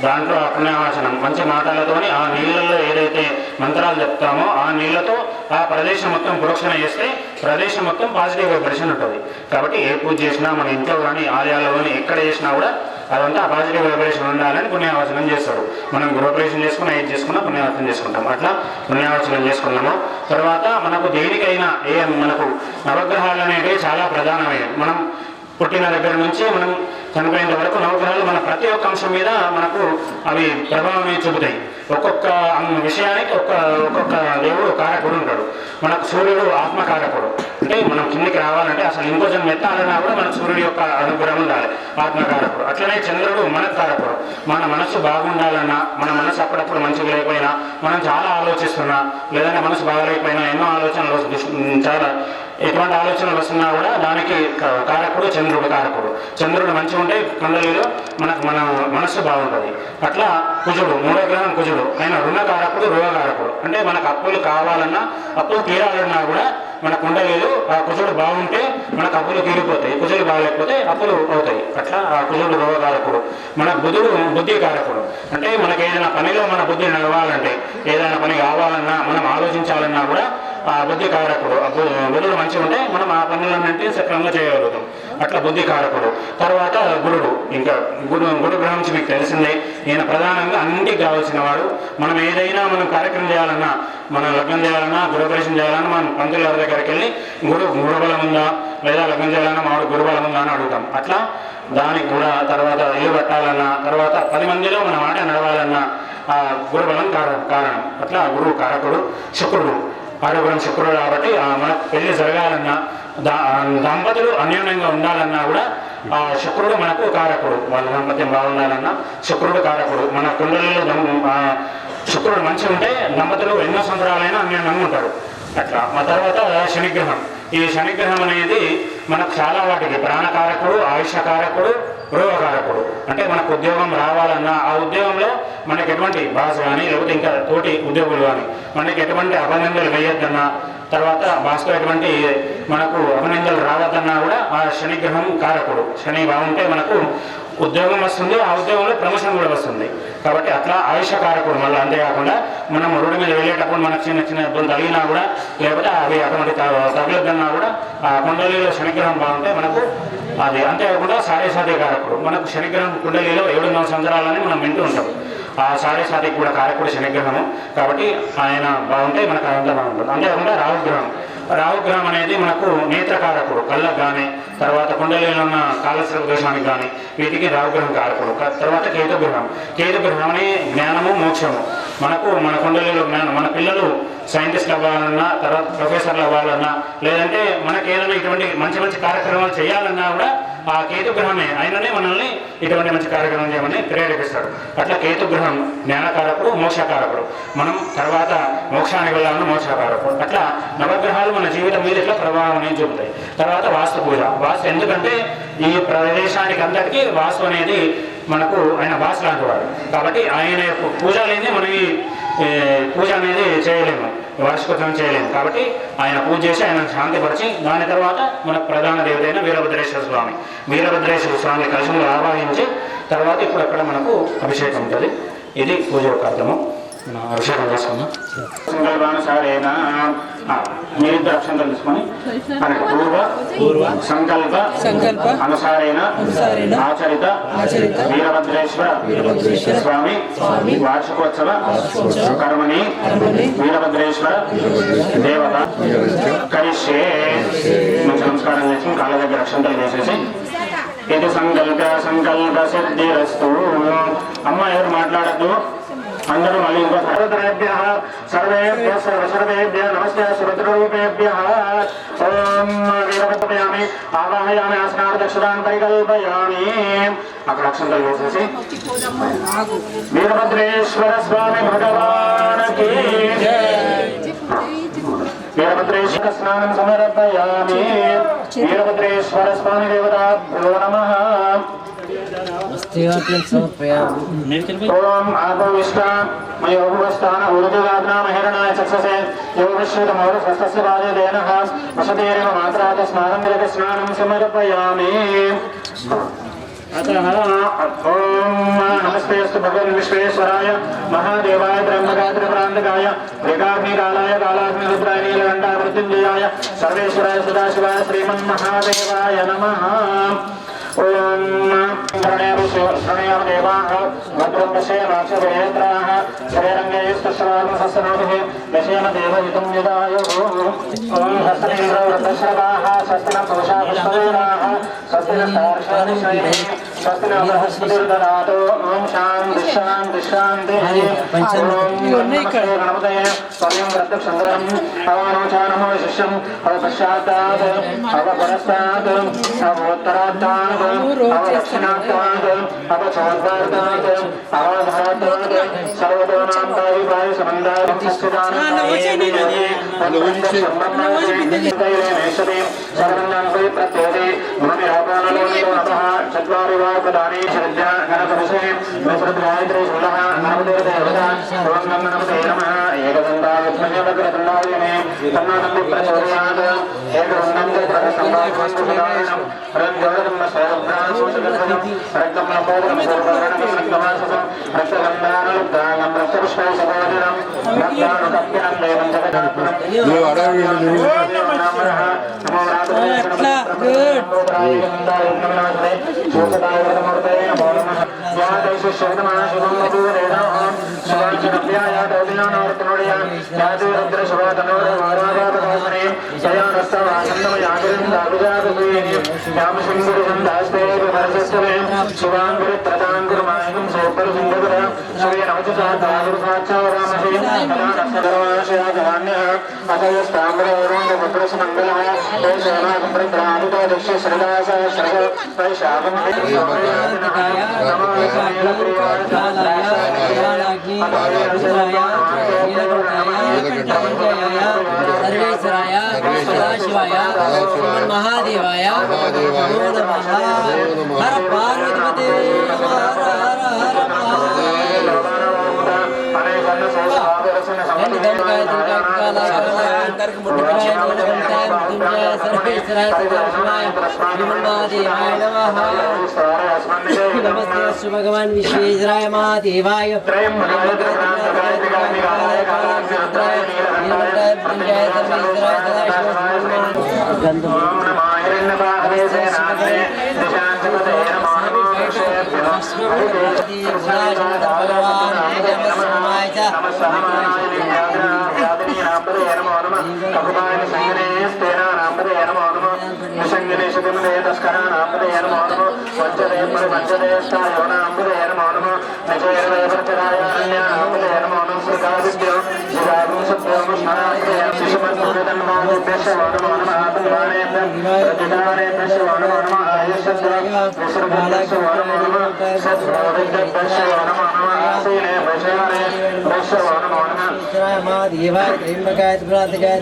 దాంట్లో ఆ పుణ్యావాచనం మంచి మాటలతోని ఆ నీళ్ళల్లో ఏదైతే మంత్రాలు చెప్తామో ఆ నీళ్ళతో ఆ ప్రదేశం మొత్తం ప్రోక్షణ చేస్తే ప్రదేశం మొత్తం పాజిటివ్ వైబ్రేషన్ ఉంటుంది. కాబట్టి ఏ పూజ చేసినా మన ఇంట్లో కానీ ఆలయాల్లో కానీ ఎక్కడ చేసినా కూడా అదంతా పాజిటివ్ వైబ్రేషన్ ఉండాలని పుణ్యావచనం చేస్తారు. మనం గృహప్రవేశం చేసుకున్నా ఏది చేసుకున్నా పుణ్యావచనం చేసుకుంటాం. అట్లా పుణ్యావచనం చేసుకున్నాము. తర్వాత మనకు దేనికైనా మనకు నవగ్రహాలు అనేవి చాలా ప్రధానమైనవి. మనం పుట్టిన దగ్గర నుంచి మనం చనిపోయేంత వరకు నవగ్రహాలు మన ప్రతి ఒక్క అంశం మీద మనకు అవి ప్రభావం చూపుతాయి. ఒక్కొక్క విషయానికి ఒక్కొక్క దేవుడు కారకుడు ఉంటాడు. మనకు సూర్యుడు ఆత్మకారకుడు, అంటే మనం కిందికి రావాలంటే అసలు ఇంకో జన్మ ఎత్తాలన్నా కూడా మనకు సూర్యుడి యొక్క అనుగ్రహం ఉండాలి, ఆత్మకారకుడు. అట్లనే చంద్రుడు మనకు కారకుడు. మన మనసు బాగుండాలన్నా, మన మనసు అప్పుడప్పుడు మంచిగా లేకపోయినా, మనం చాలా ఆలోచిస్తున్నా లేదంటే మనసు బాగలేకపోయినా, ఎన్నో ఆలోచనలు చాలా ఎటువంటి ఆలోచనలు వస్తున్నా కూడా దానికి కారకుడు చంద్రుడు కారకుడు. చంద్రుడు మంచిగా ఉంటే కుండలిలో మన మనస్సు బాగుంటుంది. అట్లా కుజుడు, మూడో గ్రహం కుజుడు, ఆయన రుణకారకుడు రోగకారకుడు. అంటే మనకు అప్పులు కావాలన్నా, అప్పులు తీరాలన్నా కూడా మన కుండలిలో ఆ కుజుడు బాగుంటే మనకు అప్పులు తీరిపోతాయి, కుజుడు బాగలేకపోతే అప్పులు అవుతాయి. అట్లా ఆ కుజుడు రోగకారకుడు. మన బుధుడు బుద్ధికారకుడు. అంటే మనకి ఏదైనా పనిలో మన బుద్ధి నడవాలంటే, ఏదైనా పని కావాలన్నా, మనం ఆలోచించాలన్నా కూడా ఆ బుద్ధికారకుడు. బుధుడు మంచిగా ఉంటే మనం ఆ పనులన్నింటినీ సక్రమంగా చేయగలుగుతాం. అట్లా బుద్ధికారకుడు. తర్వాత గురుడు. ఇంకా గురు గ్రహం నుంచి మీకు తెలిసిందే, ఈయన ప్రధానంగా అన్నింటికి కావాల్సిన వాడు. మనం ఏదైనా మనం కార్యక్రమం చేయాలన్నా, మనం లగ్నం చేయాలన్నా, గృహప్రవేశం చేయాలన్నా మనం పంతుల వారి దగ్గరికి వెళ్ళి గురుబలం ఉందా లేదా లగ్నం చేయాలన్నా మామిడి గురుబలం ఉందా అని అడుగుతాం. అట్లా దానికి కూడా తర్వాత ఇల్లు కట్టాలన్నా, తర్వాత 10 మందిలో మన మాట నడవాలన్నా ఆ గురుబలం కారణం. అట్లా గురువు కారకుడు. శుక్రుడు, ఆరోగ్యం శుక్రుడు కాబట్టి మన పెళ్లి జరగాలన్నా, దంపతులు అన్యోన్యంగా ఉండాలన్నా కూడా ఆ శుక్రుడు మనకు కారకుడు. వాళ్ళ దాంపత్యం బాగుండాలన్నా శుక్రుడు కారకుడు. మన కుండలిలో శుక్రుడు మంచిగా ఉంటే దంపతులు ఎన్నో సంవత్సరాలైనా అన్యోన్యంగా ఉంటారు. అట్లా ఆ తర్వాత శనిగ్రహం. ఈ శనిగ్రహం అనేది మనకు చాలా వాటికి ప్రాణకారకుడు, ఆయుషకారకుడు, రోగకారకుడు. అంటే మనకు ఉద్యోగం రావాలన్నా ఆ ఉద్యోగంలో మనకి ఎటువంటి బాస్ కానీ లేకపోతే ఇంకా తోటి ఉద్యోగులు కానీ మనకి ఎటువంటి అభినందనలు వేయొద్దన్నా, తర్వాత బాస్లో ఎటువంటి మనకు అభినందనలు రావద్దన్నా కూడా ఆ శనిగ్రహం కారకుడు. శని బాగుంటే మనకు ఉద్యోగం వస్తుంది, ఆ ఉద్యోగంలో ప్రమోషన్ కూడా వస్తుంది. కాబట్టి అట్లా ఆయుషకారకుడు. మళ్ళీ అంతేకాకుండా మనం రోడ్డు మీద వెళ్ళేటప్పుడు మనకు చిన్న చిన్న ఇబ్బందులు తగిలినా కూడా లేకపోతే అవి అటువంటి తగలొద్దన్నా కూడా ఆ కుండలిలో శనిగ్రహం బాగుంటే మనకు అది. అంతేకాకుండా సాడే కారకుడు. మనకు శనిగ్రహం కుండలిలో 700 సంవత్సరాలని మనం వింటూ ఉంటాం. ఆ సాడే కూడా కారకుడు శనిగ్రహము. కాబట్టి ఆయన బాగుంటే మనకు అంతా బాగుంటుంది. అంతేకాకుండా రాహుగ్రహం. రాహుగ్రహం అనేది మనకు నేత్రకారకుడు, కళ్ళకు కానీ తర్వాత కుండలిలో ఉన్న కాలస్రవ దోషానికి కానీ వీటికి రాహుగ్రహం కారకుడు. తర్వాత కేతుగ్రహం. కేతుగ్రహం అనే జ్ఞానము, మోక్షము. మనకు మన కుండలిలో జ్ఞానం. మన పిల్లలు సైంటిస్ట్లు అవ్వాలన్నా, తర్వాత ప్రొఫెసర్లు అవ్వాలన్నా, లేదంటే మనకి ఏదైనా ఇటువంటి మంచి మంచి కార్యక్రమాలు చేయాలన్నా కూడా ఆ కేతుగ్రహమే ఆయననే మనల్ని ఇటువంటి మంచి కార్యక్రమం చేయమని ప్రేరేపిస్తాడు. అట్లా కేతుగ్రహం జ్ఞానకారకుడు, మోక్షకారకుడు. మనం తర్వాత మోక్షానికి వెళ్ళాలని మోక్షకారకుడు. అట్లా నవగ్రహాలు మన జీవితం మీద ఇట్లా ప్రభావం అనేది చూపుతాయి. తర్వాత వాస్తు పూజ. వాస్తు ఎందుకంటే ఈ ప్రదేశానికి అందరికీ వాస్తు అనేది మనకు ఆయన వాసు లాంటి వాడు. కాబట్టి ఆయన పూజ అనేది మనం ఈ పూజ అనేది చేయలేము, వార్షికోత్సవం చేయలేము. కాబట్టి ఆయన పూజ చేసి ఆయన శాంతిపరిచి దాని తర్వాత మన ప్రధాన దేవత అయిన వీరభద్రేశ్వర స్వామి. వీరభద్రేశ్వర స్వామి కలశంలో ఆవాహించి తర్వాత ఇప్పుడు అక్కడ మనకు అభిషేకం ఉంటుంది. ఇది పూజ యొక్క అర్థము. అభిషేకం చేసుకున్నాం. సంకల్పానుసారేణ మీరిద్దరు అక్షంతలు తీసుకొని పూర్వ సంకల్ప అనుసారేణ ఆచరిత వీరభద్రేశ్వర స్వామి వార్షికోత్సవ కర్మణి వీరభద్రేశ్వర దేవత కరిష్యే. నమస్కారం చేసి కాళ్ళ దగ్గర అక్షంతలు వేసేసి ఇది సంకల్ప సిద్ధిరస్తు. అమ్మ ఎవరు మాట్లాడద్దు, అందరూ మళ్ళీ ఇంకో సర్వతరేభ్య సర్వేభ్య సర్వసర్వేభ్య నమస్తే సుభద్రరూపేభ్య. ఓం వీరభద్రయామి ఆవాహయామి ఆసనాన్ని దక్షిణాన్ని పరికల్పయామి. అక్కడ అక్షంతలు వేసేసి వీరభద్రేశ్వర స్వామి భగవానికి వీరభద్రేశ్వర స్నానం సమర్పయామి. వీరభద్రేశ్వర స్వామి దేవతాభ్యో నమః. ఓం ఆపవిష్ట మయోగస్థాన ఊర్జగాగ్నామహిరణాయ చక్షసే యోగశ్రుతమౌర స్వస్థస్య బాధేన వసతేరేవ మాత్రాత స్నానం విరక స్నానం సమర్పయామి. అతః ఓం నమస్తేస్తు భగవన్ విశ్వేశ్వరాయ మహాదేవాయ బ్రహ్మగాత్రప్రాంతకాయ త్రికాగ్నికాలాయ కాలాగ్నిరుద్రాయ నీలకంఠాయ మృత్యుంజయాయ సర్వేశ్వరాయ సదాశివాయ శ్రీమన్మహాదేవాయ నమః. ఓం ప్రణయామ దేవాః భద్రం పశ్యేమాక్షరేంద్రాః శ్రీరంగేస్తస్వాత్మసస్రనోభిః దశేన దేవహితం యదాయుః. ఓం హస్తేంద్రో రథశ్రవాః స్వస్తిన పురుషా పుష్పవేదాః స్వస్తిన తార్షాదిశ్రయే స్వస్తిన బృహస్పతిర్దదాతు. ఓం శాంతి శాంతి శాంతి. ఓం నమస్తే గణపతయే స్వర్యం ప్రత్యక్షందరం అవనోచానమో శిష్యం అవపశ్చాత్తాత్ అవపరస్తాత్ అవోత్తరాత్తాత్ అవదక్షిణాత్తాత్ అవచోద్వార్తాత్ అవధరాత్తాత్ సర్వతోనాం కాయ సమందాయ సర్వంగాం వై ప్రత్యేతే భూమి ఆపానలో నమః. చత్వారి వా ప్రదానే శ్రద్ధా గణపతిషే విశ్రుద్గాయత్రీ శుద్ధః నమదేవతే దేవతా. ఓం నమస్తే నమః. ఏకదంతాయ వక్రతుండాయ మే తన్నానంది ప్రచోదయాత్. ఏకదంతం సంభాషణం రంజోదం సర్వభ్రాంశోషగతం రక్తం నమోదం సర్వవర్ణం రక్తమాససం రక్తగంధానుదానం రక్తపుష్పైశోదనం రక్తానుకప్పినం దేవం జగదాత్మనం. सर्वेश्वराय सदाशिवाय महादेवाय नमो नमः हर पार्वती नमस्ते अस्तु भगवान विश्वेश्वराय महादेवाय महादेवाय त्र्यंबकाय त्रिपुरांतकाय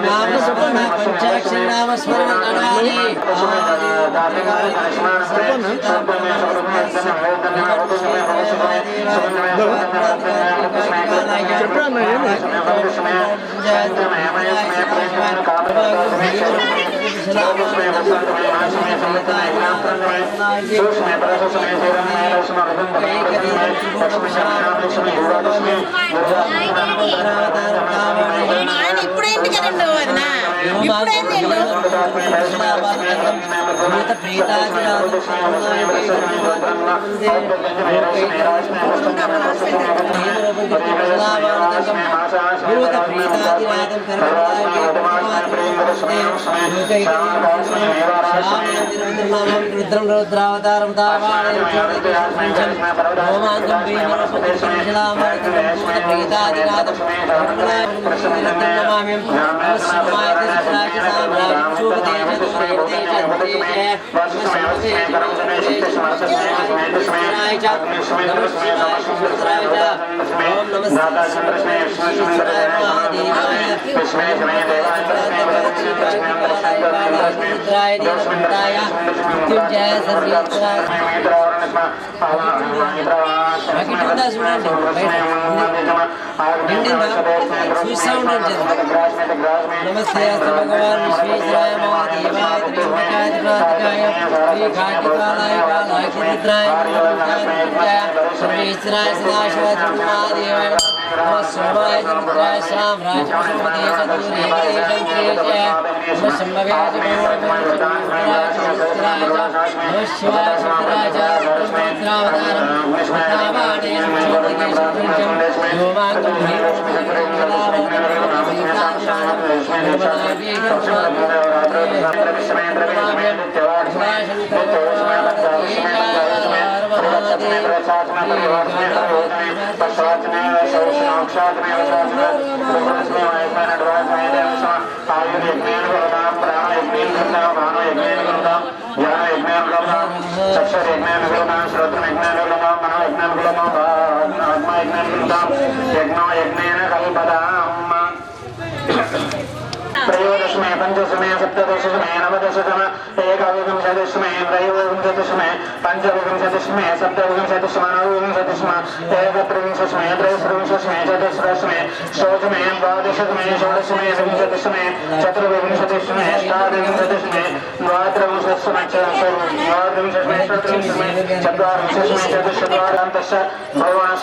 నామస్మరణ పంచాక్షరి నామస్మరణ గణాలి ఇప్పుడు ఎందుకు వదినా రుద్రం రుద్రావతారం చూస్తూ ఉంటుంది. నమస్తే అస్తు భగవాన్ విశ్వేశ్వరాయ మహాదేవాయ త్రిమకాయ త్రిప్రాతికాయ శ్రీకాంతికాలాయ కాలాయ రుద్రాయ సర్వేశ్వరాయ సదాశివాయ మహాదేవాయ స్వమాయ రుద్రాయ సామ్రాజ్య పశుపతే చతుర్వేదేశంత్రేయ శంభవేజ శివాయ శంకరాయ బ్రహ్మేంద్రావతారం त्रयोदशमे पंचदशमे सप्तदशमे नवदशमे एकविंशतिमे त्रयोविंशतिमे पंचविंशतिमे सप्तविंशतिमे नवविंशतिमे एकत्रिंशतिमे त्रयोविंशतिमे चतुर्दशमे षोडशमे द्वादशमे षोडशमे विंशतिमे चतुर्विंशतिमे अष्टाविंशतिमे द्वात्रिंशतिमे द्वात्रिंशतिमे चतुर्विंशतिमे चत्वारिंशतिमे चतुश्चत्वारिंशत् भगवान्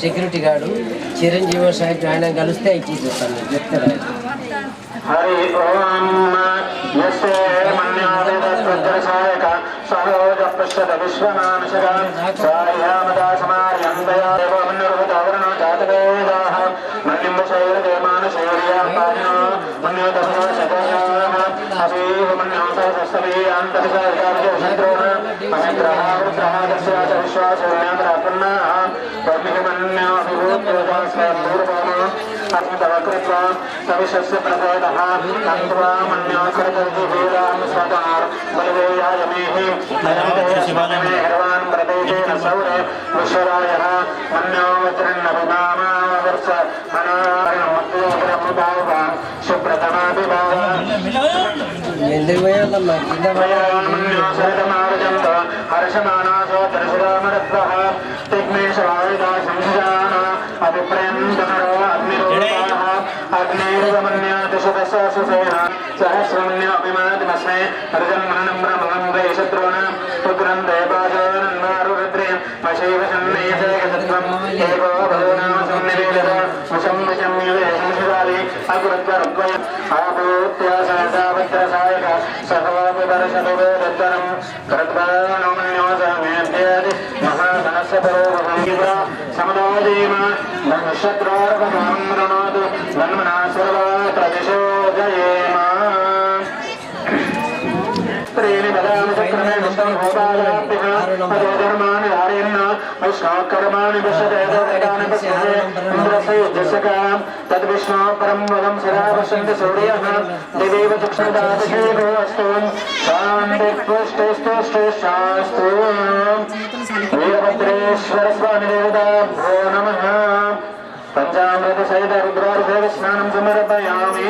సెక్యూరిటీ గార్డు చిరంజీవి సాహెబ్ ఆయన కలిస్తే ఇచ్చి చూస్తాను చెప్తారు. హరి ఓం సహాయక సహోజ పశ్యత విశ్వనాశమార్యందయావరుణ జాతవేదా మన్యంబశైరే మానశౌర్య సవిశస్య ప్రబోధ తంత్వా మన్యాకరవేదాం స్వతార్ బలవేయాయమేహి హర్వాన్ ప్రదేశేన సౌరే విశ్వరాయ మన్యోవత్రిన్నభిమామావర్ష అనారణమద్యోగ్రముభావాన్ సుప్రతమాభిభావాన్ ఎందుకు పోయాలమ్మా కింద పోయామన్యోసరితమార్జంత హర్షమానాసో దర్శరామరత్వః తిగ్మేశవాయుధా సంజాన అభిప్రేందనరో అగ్నిరోధాః అగ్నేరుగమన్యాతిశతసహస్రసేన సహస్రమన్యాభిమాతిమస్మే హరిజన్మనం బ్రహ్మం వేషద్రోణ పుత్రం దేవాజోనన్మారుద్రే మశైవ సన్నేశేకసత్వం ఏవో భగవనా సన్నివేదత ముసంవిషమ్యవేశంశిదాలి అగురద్వరద్వయ ఆభూత్యాసహసాభద్రసాయక సహవాపదర్శనవేదత్తరం కరద్వానమన్యోసమేధ్యాది మహాసనస్య పరోభంగివా సమదోజీమ ధనుషద్వారపదాం రణోదు ధన్మనా సర్వాత్ర దిశో జయేమ త్రీని పదాంశ क्रमे विष्णुभूतायाभ्यः अजोधर्माणि धारयन् वैष्णवकर्माणि पश्यतेदानि पश्यते इन्द्रस्य युद्धस्यकाम् तद्विष्णो परं वदं सदा पश्यन्ति सूर्यः देवीव चक्षुदाभिषेको अस्तु शान्तिपुष्टिस्तुष्टिशास्तु वीरभद्रेश्वर स्वामी देवताभ्यो नमः पंचामृत सहित रुद्राभिषेक स्नानं समर्पयामि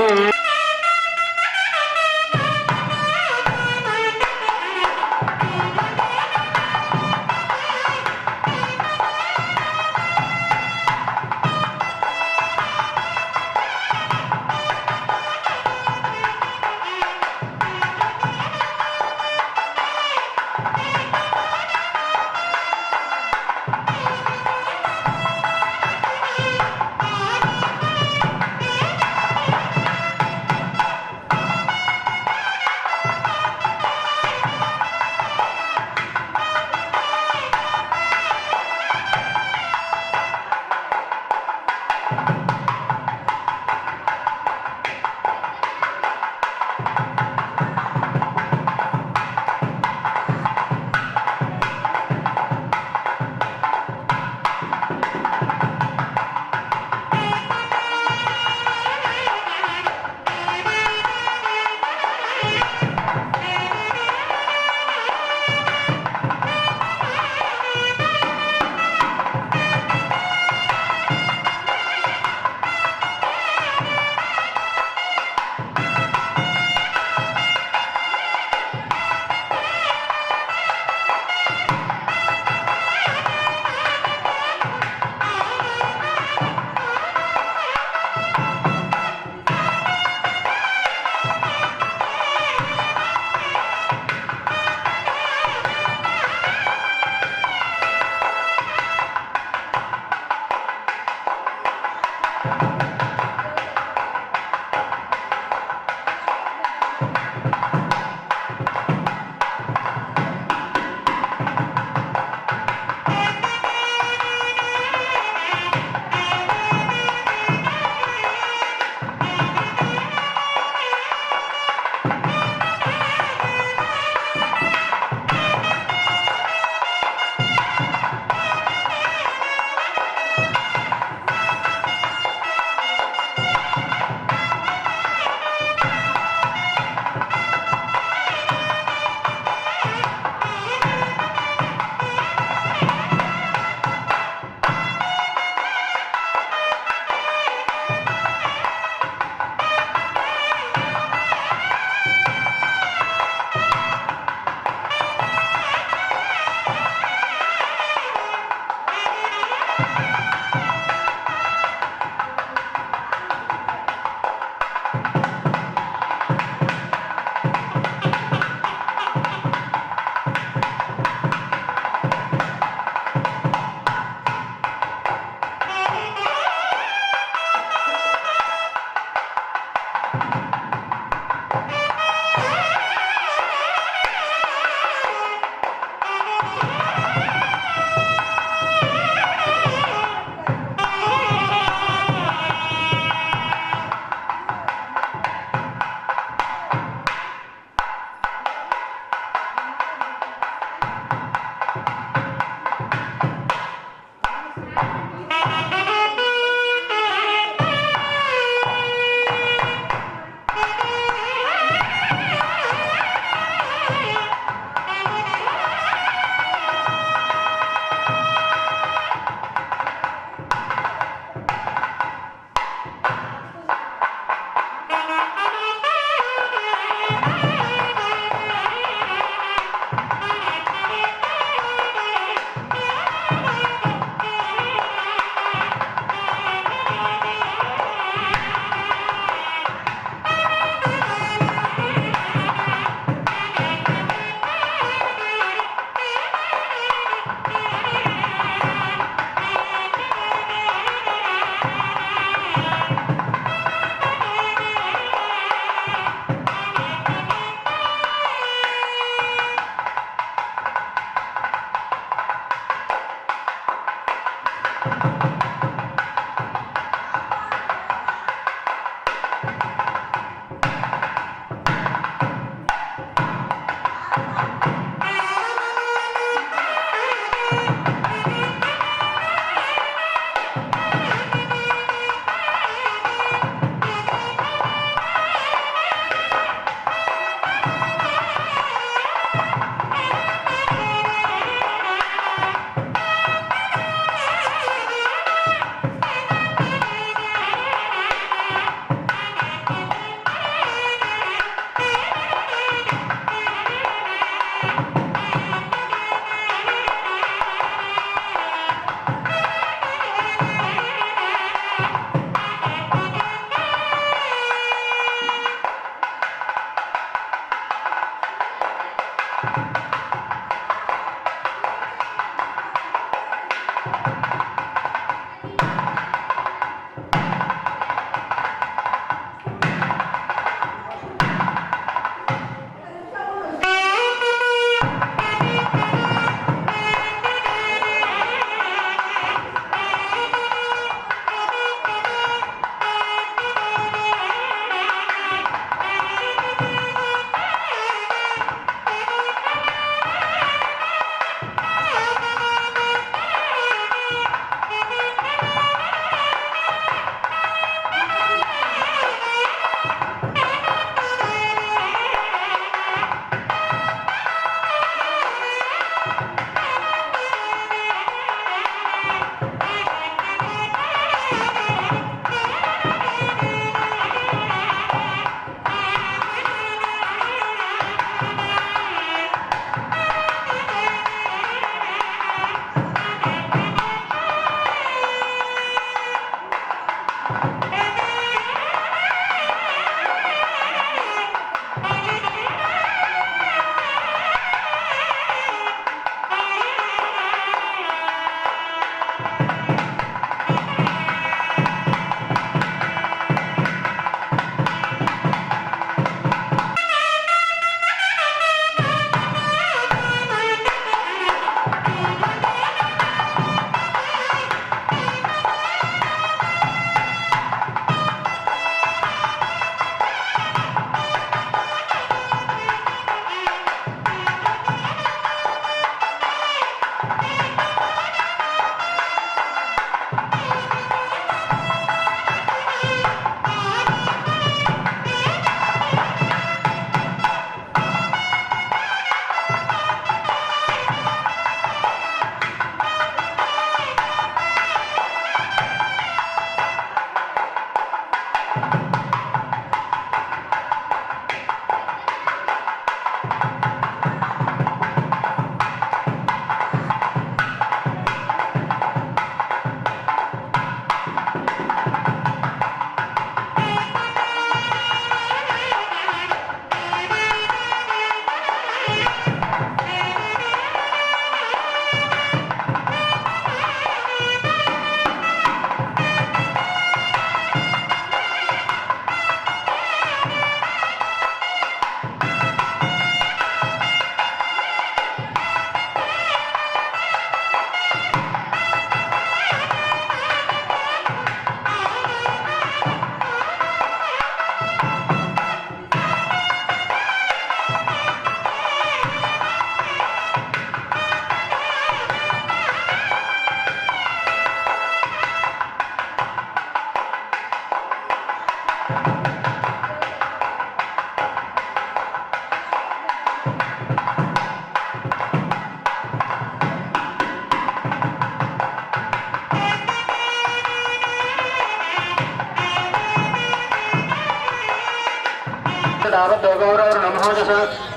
गौरवनमोजस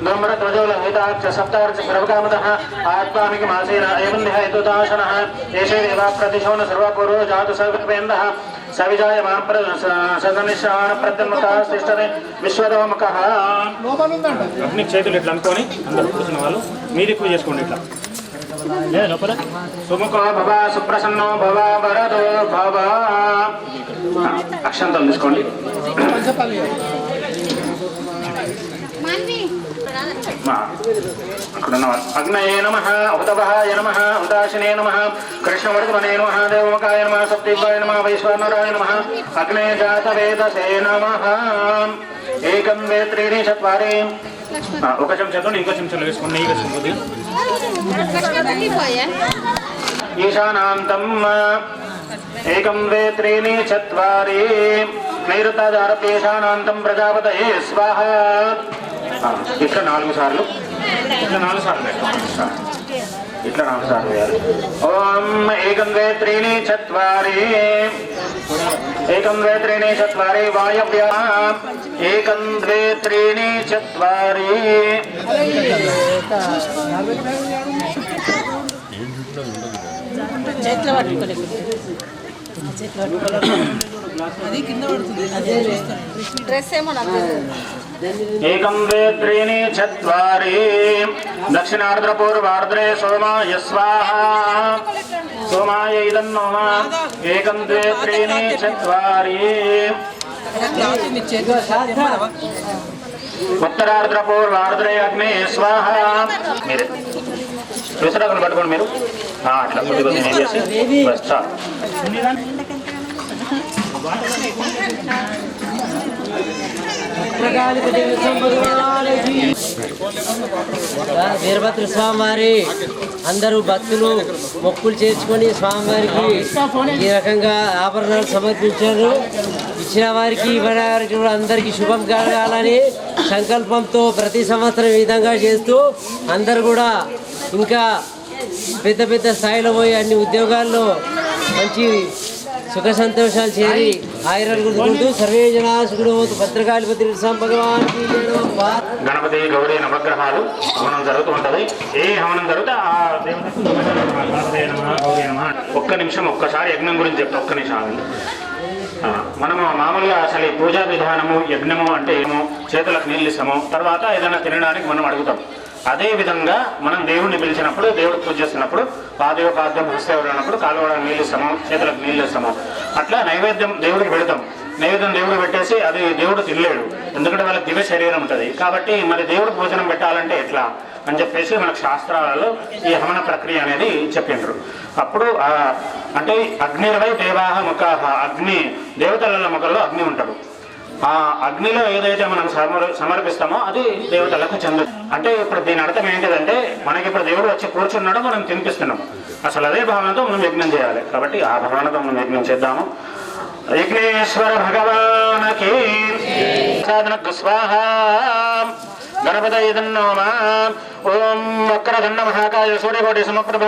ब्रह्मणध्वजोलहिताक्ष सप्तार्च सर्वकामतः आत्मामिक मासेन एवं ध्यायतुदाशनः एषे देवा प्रतिशोन सर्वपूर्व जातु सर्वपेन्दः सविजायमान सदनिशान प्रत्यन्मुखास्तिष्ठते विश्वदोमुखः అగ్ని చేతులు ఇట్లా అనుకొని అందరూ కూర్చున్న వాళ్ళు మీరు ఎక్కువ చేసుకోండి ఇట్లా లోపల సుముఖో భవ సుప్రసన్నో భవ వరదో భవ అక్షంతలు తీసుకోండి अग्नये नमः उतवहाय नमः उदाशिने नमः कृष्णवर्धमने नमः देवमुखाय नमः सप्तद्वाय नमः वैश्वानराय नमः अग्ने जातवेदसे नमः एकं द्वे त्रीणि चत्वारि ఒక చెంచాతో ఇంకో చెంచాలో వేసుకోండి నెయ్యి వేసుకోండి ఈశానాంతం एकं द्वे त्रीणि चत्वारि नैऋतादारभ्य ఈశానాంతం ప్రజాపతయే స్వాహా ఇట్లా 4 సార్లు ఇట్లా 4 సార్లు ఇట్లా 4 సార్లు వేయాలి ఓం ఏకం ద్వే త్రీణి చత్వారి ఏకం ద్వే త్రీణి చత్వారి వాయవ్య ఏకం ద్వే త్రీణి చత్వారి చేతిలో పట్టుకోలేదు एकं द्वे त्रीणि चत्वारि दक्षिणार्द्रपूर्वार्द्रे सोमाय स्वाहा सोमाय इदं नमः एकं द्वे त्रीणि चत्वारि उत्तरार्द्रपूर्वार्द्रे अग्ने स्वाहा मेरे విసరకులు పట్టుకోండి మీరు అట్లా కొద్ది కొద్ది నేను చేసి బస్ చాలు వీరభద్ర స్వామివారి అందరూ భక్తులు మొక్కులు చేర్చుకొని స్వామివారికి ఈ రకంగా ఆభరణాలు సమర్పించారు. ఇచ్చిన వారికి ఇవ్వడానికి కూడా అందరికీ శుభం కలగాలని సంకల్పంతో ప్రతి సంవత్సరం ఈ విధంగా చేస్తూ అందరూ కూడా ఇంకా పెద్ద పెద్ద స్థాయిలో పోయి అన్ని ఉద్యోగాల్లో మంచి సుఖ సంతోషాలు చేరి ఆయురాలు గుర్తుకుంటూ సర్వే జనా సుఖినోతు భద్రకాళిపతి భగవాన్ గణపతి గౌరీ నవగ్రహాలు హవనం జరుగుతూ ఉంటది. ఏ హవనం జరిగితే ఆ దేవతకు గౌరీ నమ. ఒక్క నిమిషం ఒక్కసారి యజ్ఞం గురించి చెప్తా. ఒక్క నిమిషం మనము మామూలుగా అసలు ఈ పూజా విధానము యజ్ఞము అంటే ఏమో చేతులకు నీళ్ళు ఇస్తాము, తర్వాత ఏదైనా తినడానికి మనం అడుగుతాం. అదే విధంగా మనం దేవుడిని పిలిచినప్పుడు దేవుడు పూజ చేస్తున్నప్పుడు పాదేవ పాద్యం హస్తేవుడు అన్నప్పుడు కాలువడానికి నీళ్ళు ఇస్తాము, చేతులకు నీళ్ళు ఇస్తాము. అట్లా నైవేద్యం దేవుడికి పెడతాం. నైవేద్యం దేవుడు పెట్టేసి అది దేవుడు తినలేడు, ఎందుకంటే వాళ్ళకి దివ్య శరీరం ఉంటుంది. కాబట్టి మరి దేవుడు భోజనం పెట్టాలంటే ఎట్లా అని చెప్పేసి మనకు శాస్త్రాలలో ఈ హవన ప్రక్రియ అనేది చెప్పిండ్రు. అప్పుడు అంటే అగ్నిరవై దేవాహ ముఖాహ, అగ్ని దేవతల ముఖంలో అగ్ని ఉంటాడు. ఆ అగ్నిలో ఏదైతే మనం సమర్పిస్తామో అది దేవతలకు చెందు. అంటే ఇప్పుడు దీని అర్థం ఏంటిదంటే మనకి ఇప్పుడు దేవుడు వచ్చి కూర్చున్నాడో మనం తినిపిస్తున్నాము. అసలు అదే భావనతో మనం యజ్ఞం చేయాలి. కాబట్టి ఆ భావనతో మనం యజ్ఞం చేద్దాము. విఘ్నేశ్వర భగవానకి సాధన స్వాహ గణపతయే నమః. ఓం వక్రదండ మహాకాయ సూర్యకోటి సమప్రభ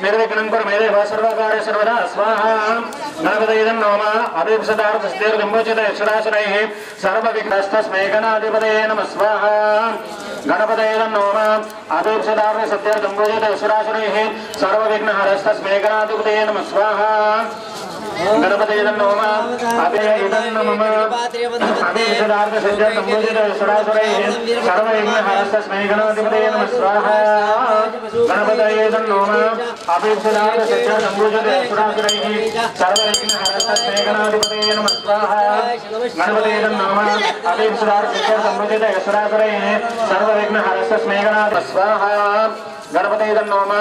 నిర్విఘ్నం కురు మే దేవ సర్వకార్య సర్వదా స్వాహ. గణపతయే నమః. అభిప్సదార్థస్దేర్గంభోచిత యక్షరాసురైః సర్వవిఘ్నస్తస్మై గణాధిపతయే నమః స్వాహ. గణపతయే నమః. అభిప్సదార్థస్దేర్గంభోచిత యక్షరాసురైః సర్వవిఘ్నహరస్తస్మై గణాధిపతయే నమః స్వాహ. గణపతయే నమః. సర్వవిఘ్నహరస్తస్మై గణాధిపతయే నమః స్వాహ. గణపతయే నమః. అభిప్సదార్థస్దేర్గంభోచిత యక్షరాసురైః సర్వవిఘ్నహరస్తస్మై గణాధిపతయే నమః స్వాహ. గణపతయే నమః. అభిప్సదార్థస్దేర్గంభోచిత యక్షరాసురైః సర్వవిఘ్నహరస్తస్మై గణాధిపతయే స్వాహ. గణపతయే నమః.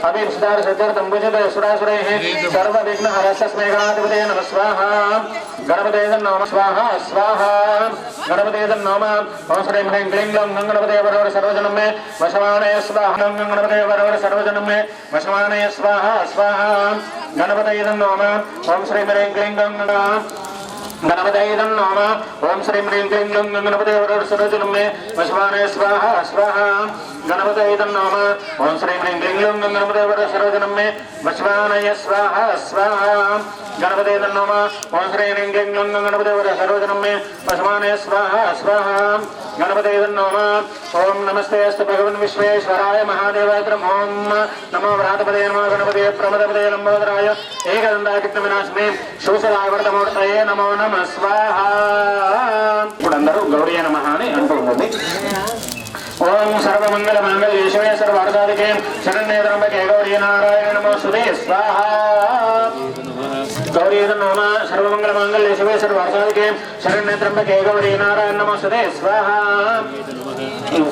అభిప్సదార్థస్దేర్గంభోచిత యక్షరాసురైః సర్వవిఘ్నహరస్తస్మై గణాధిపతయే నమః స్వాహ. గణపతయే నమః. స్వాహ స్వాహ. గణపతయే నమః. ఓం శ్రీం హ్రీం క్లీం గ్లౌం గణపతయే వరవర సర్వజనం మే వశమానయ స్వాహ. గణపతయే వరవర సర్వజనం మే వశమానయ స్వాహ స్వాహ. గణపతయే నమః. ఓం శ్రీం హ్రీం క్లీం గ్లౌం గణపతయే నమః. ఓం శ్రీం హ్రీం క్లీం గ్లౌం గణపతయే వరవర సర్వజనం మే వశమానయ స్వాహ స్వాహ. గణపతయే నమః. ఓం శ్రీం హ్రీం క్లీం గ్లౌం గణపతయే వరవర సర్వజనం మే వశమానయ స్వాహ స్వాహ. గణపతయే నమః. ఓం శ్రీం హ్రీం క్లీం గ్లౌం గణపతయే వరవర సర్వజనం మే వశమానయ స్వాహ స్వాహ. గణపతయే నమః. ఓం నమస్తే అస్తు భగవన్ విశ్వేశ్వరాయ మహాదేవాయ ఓం నమో వ్రాతపదే నమో గణపతే ప్రమదపదే లంబోదరాయ ఏకదండాకిట్ట వినాశమే శూసలాయ వరదమూర్తయే నమో నమః స్వాహ. ఇప్పుడు అందరూ గౌరీ నమః అని అంటూ ఉంటుంది. ఓం సర్వమంగళ మాంగళ్యే శివే సర్వార్థసాధికే శరణ్యే త్ర్యంబకే గౌరీ నారాయణ నమోస్తుతే స్వాహ. గౌరీ నమః. సర్వమంగళ మాంగళ్యే శివే సర్వార్థసాధికే శరణ్యే త్ర్యంబకే గౌరీ నారాయణ నమోస్తుతే స్వాహ.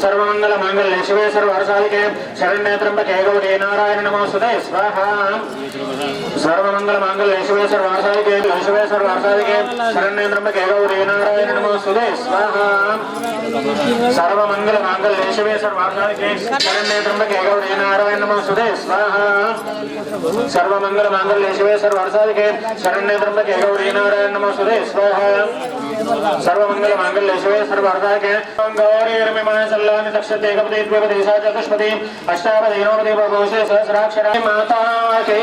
సర్వమంగళ మాంగళ్యే శివే సర్వార్థసాధికే శరణ్యే త్ర్యంబకే గౌరీ నారాయణ నమోస్తుతే స్వాహ. సర్వమంగళ మాంగళ్యే శివే సర్వార్థసాధికే శివే సర్వార్థసాధికే శరణ్యే త్ర్యంబకే గౌరీ నారాయణ నమోస్తుతే స్వాహ. సర్వమంగళ మాంగళ్యే శివే సర్వార్థసాధికే శరణ్యే త్ర్యంబకే గౌరీ నారాయణ నమోస్తుతే స్వాహ. సర్వమంగళ మాంగళ్యే శివే సర్వార్థసాధికే శరణ్యే త్ర్యంబకే గౌరీ నారాయణ నమోస్తుతే స్వాహ. సర్వమంగళ మాంగళ్యే శివే సర్వార్థసాధికే గౌరీర్మిమాయ సల్లాని తక్షతే కపతే ద్విపదే సా చతుష్పదే అష్టాపదే నవపదే బహుశే సహస్రాక్షరే మాతాకే.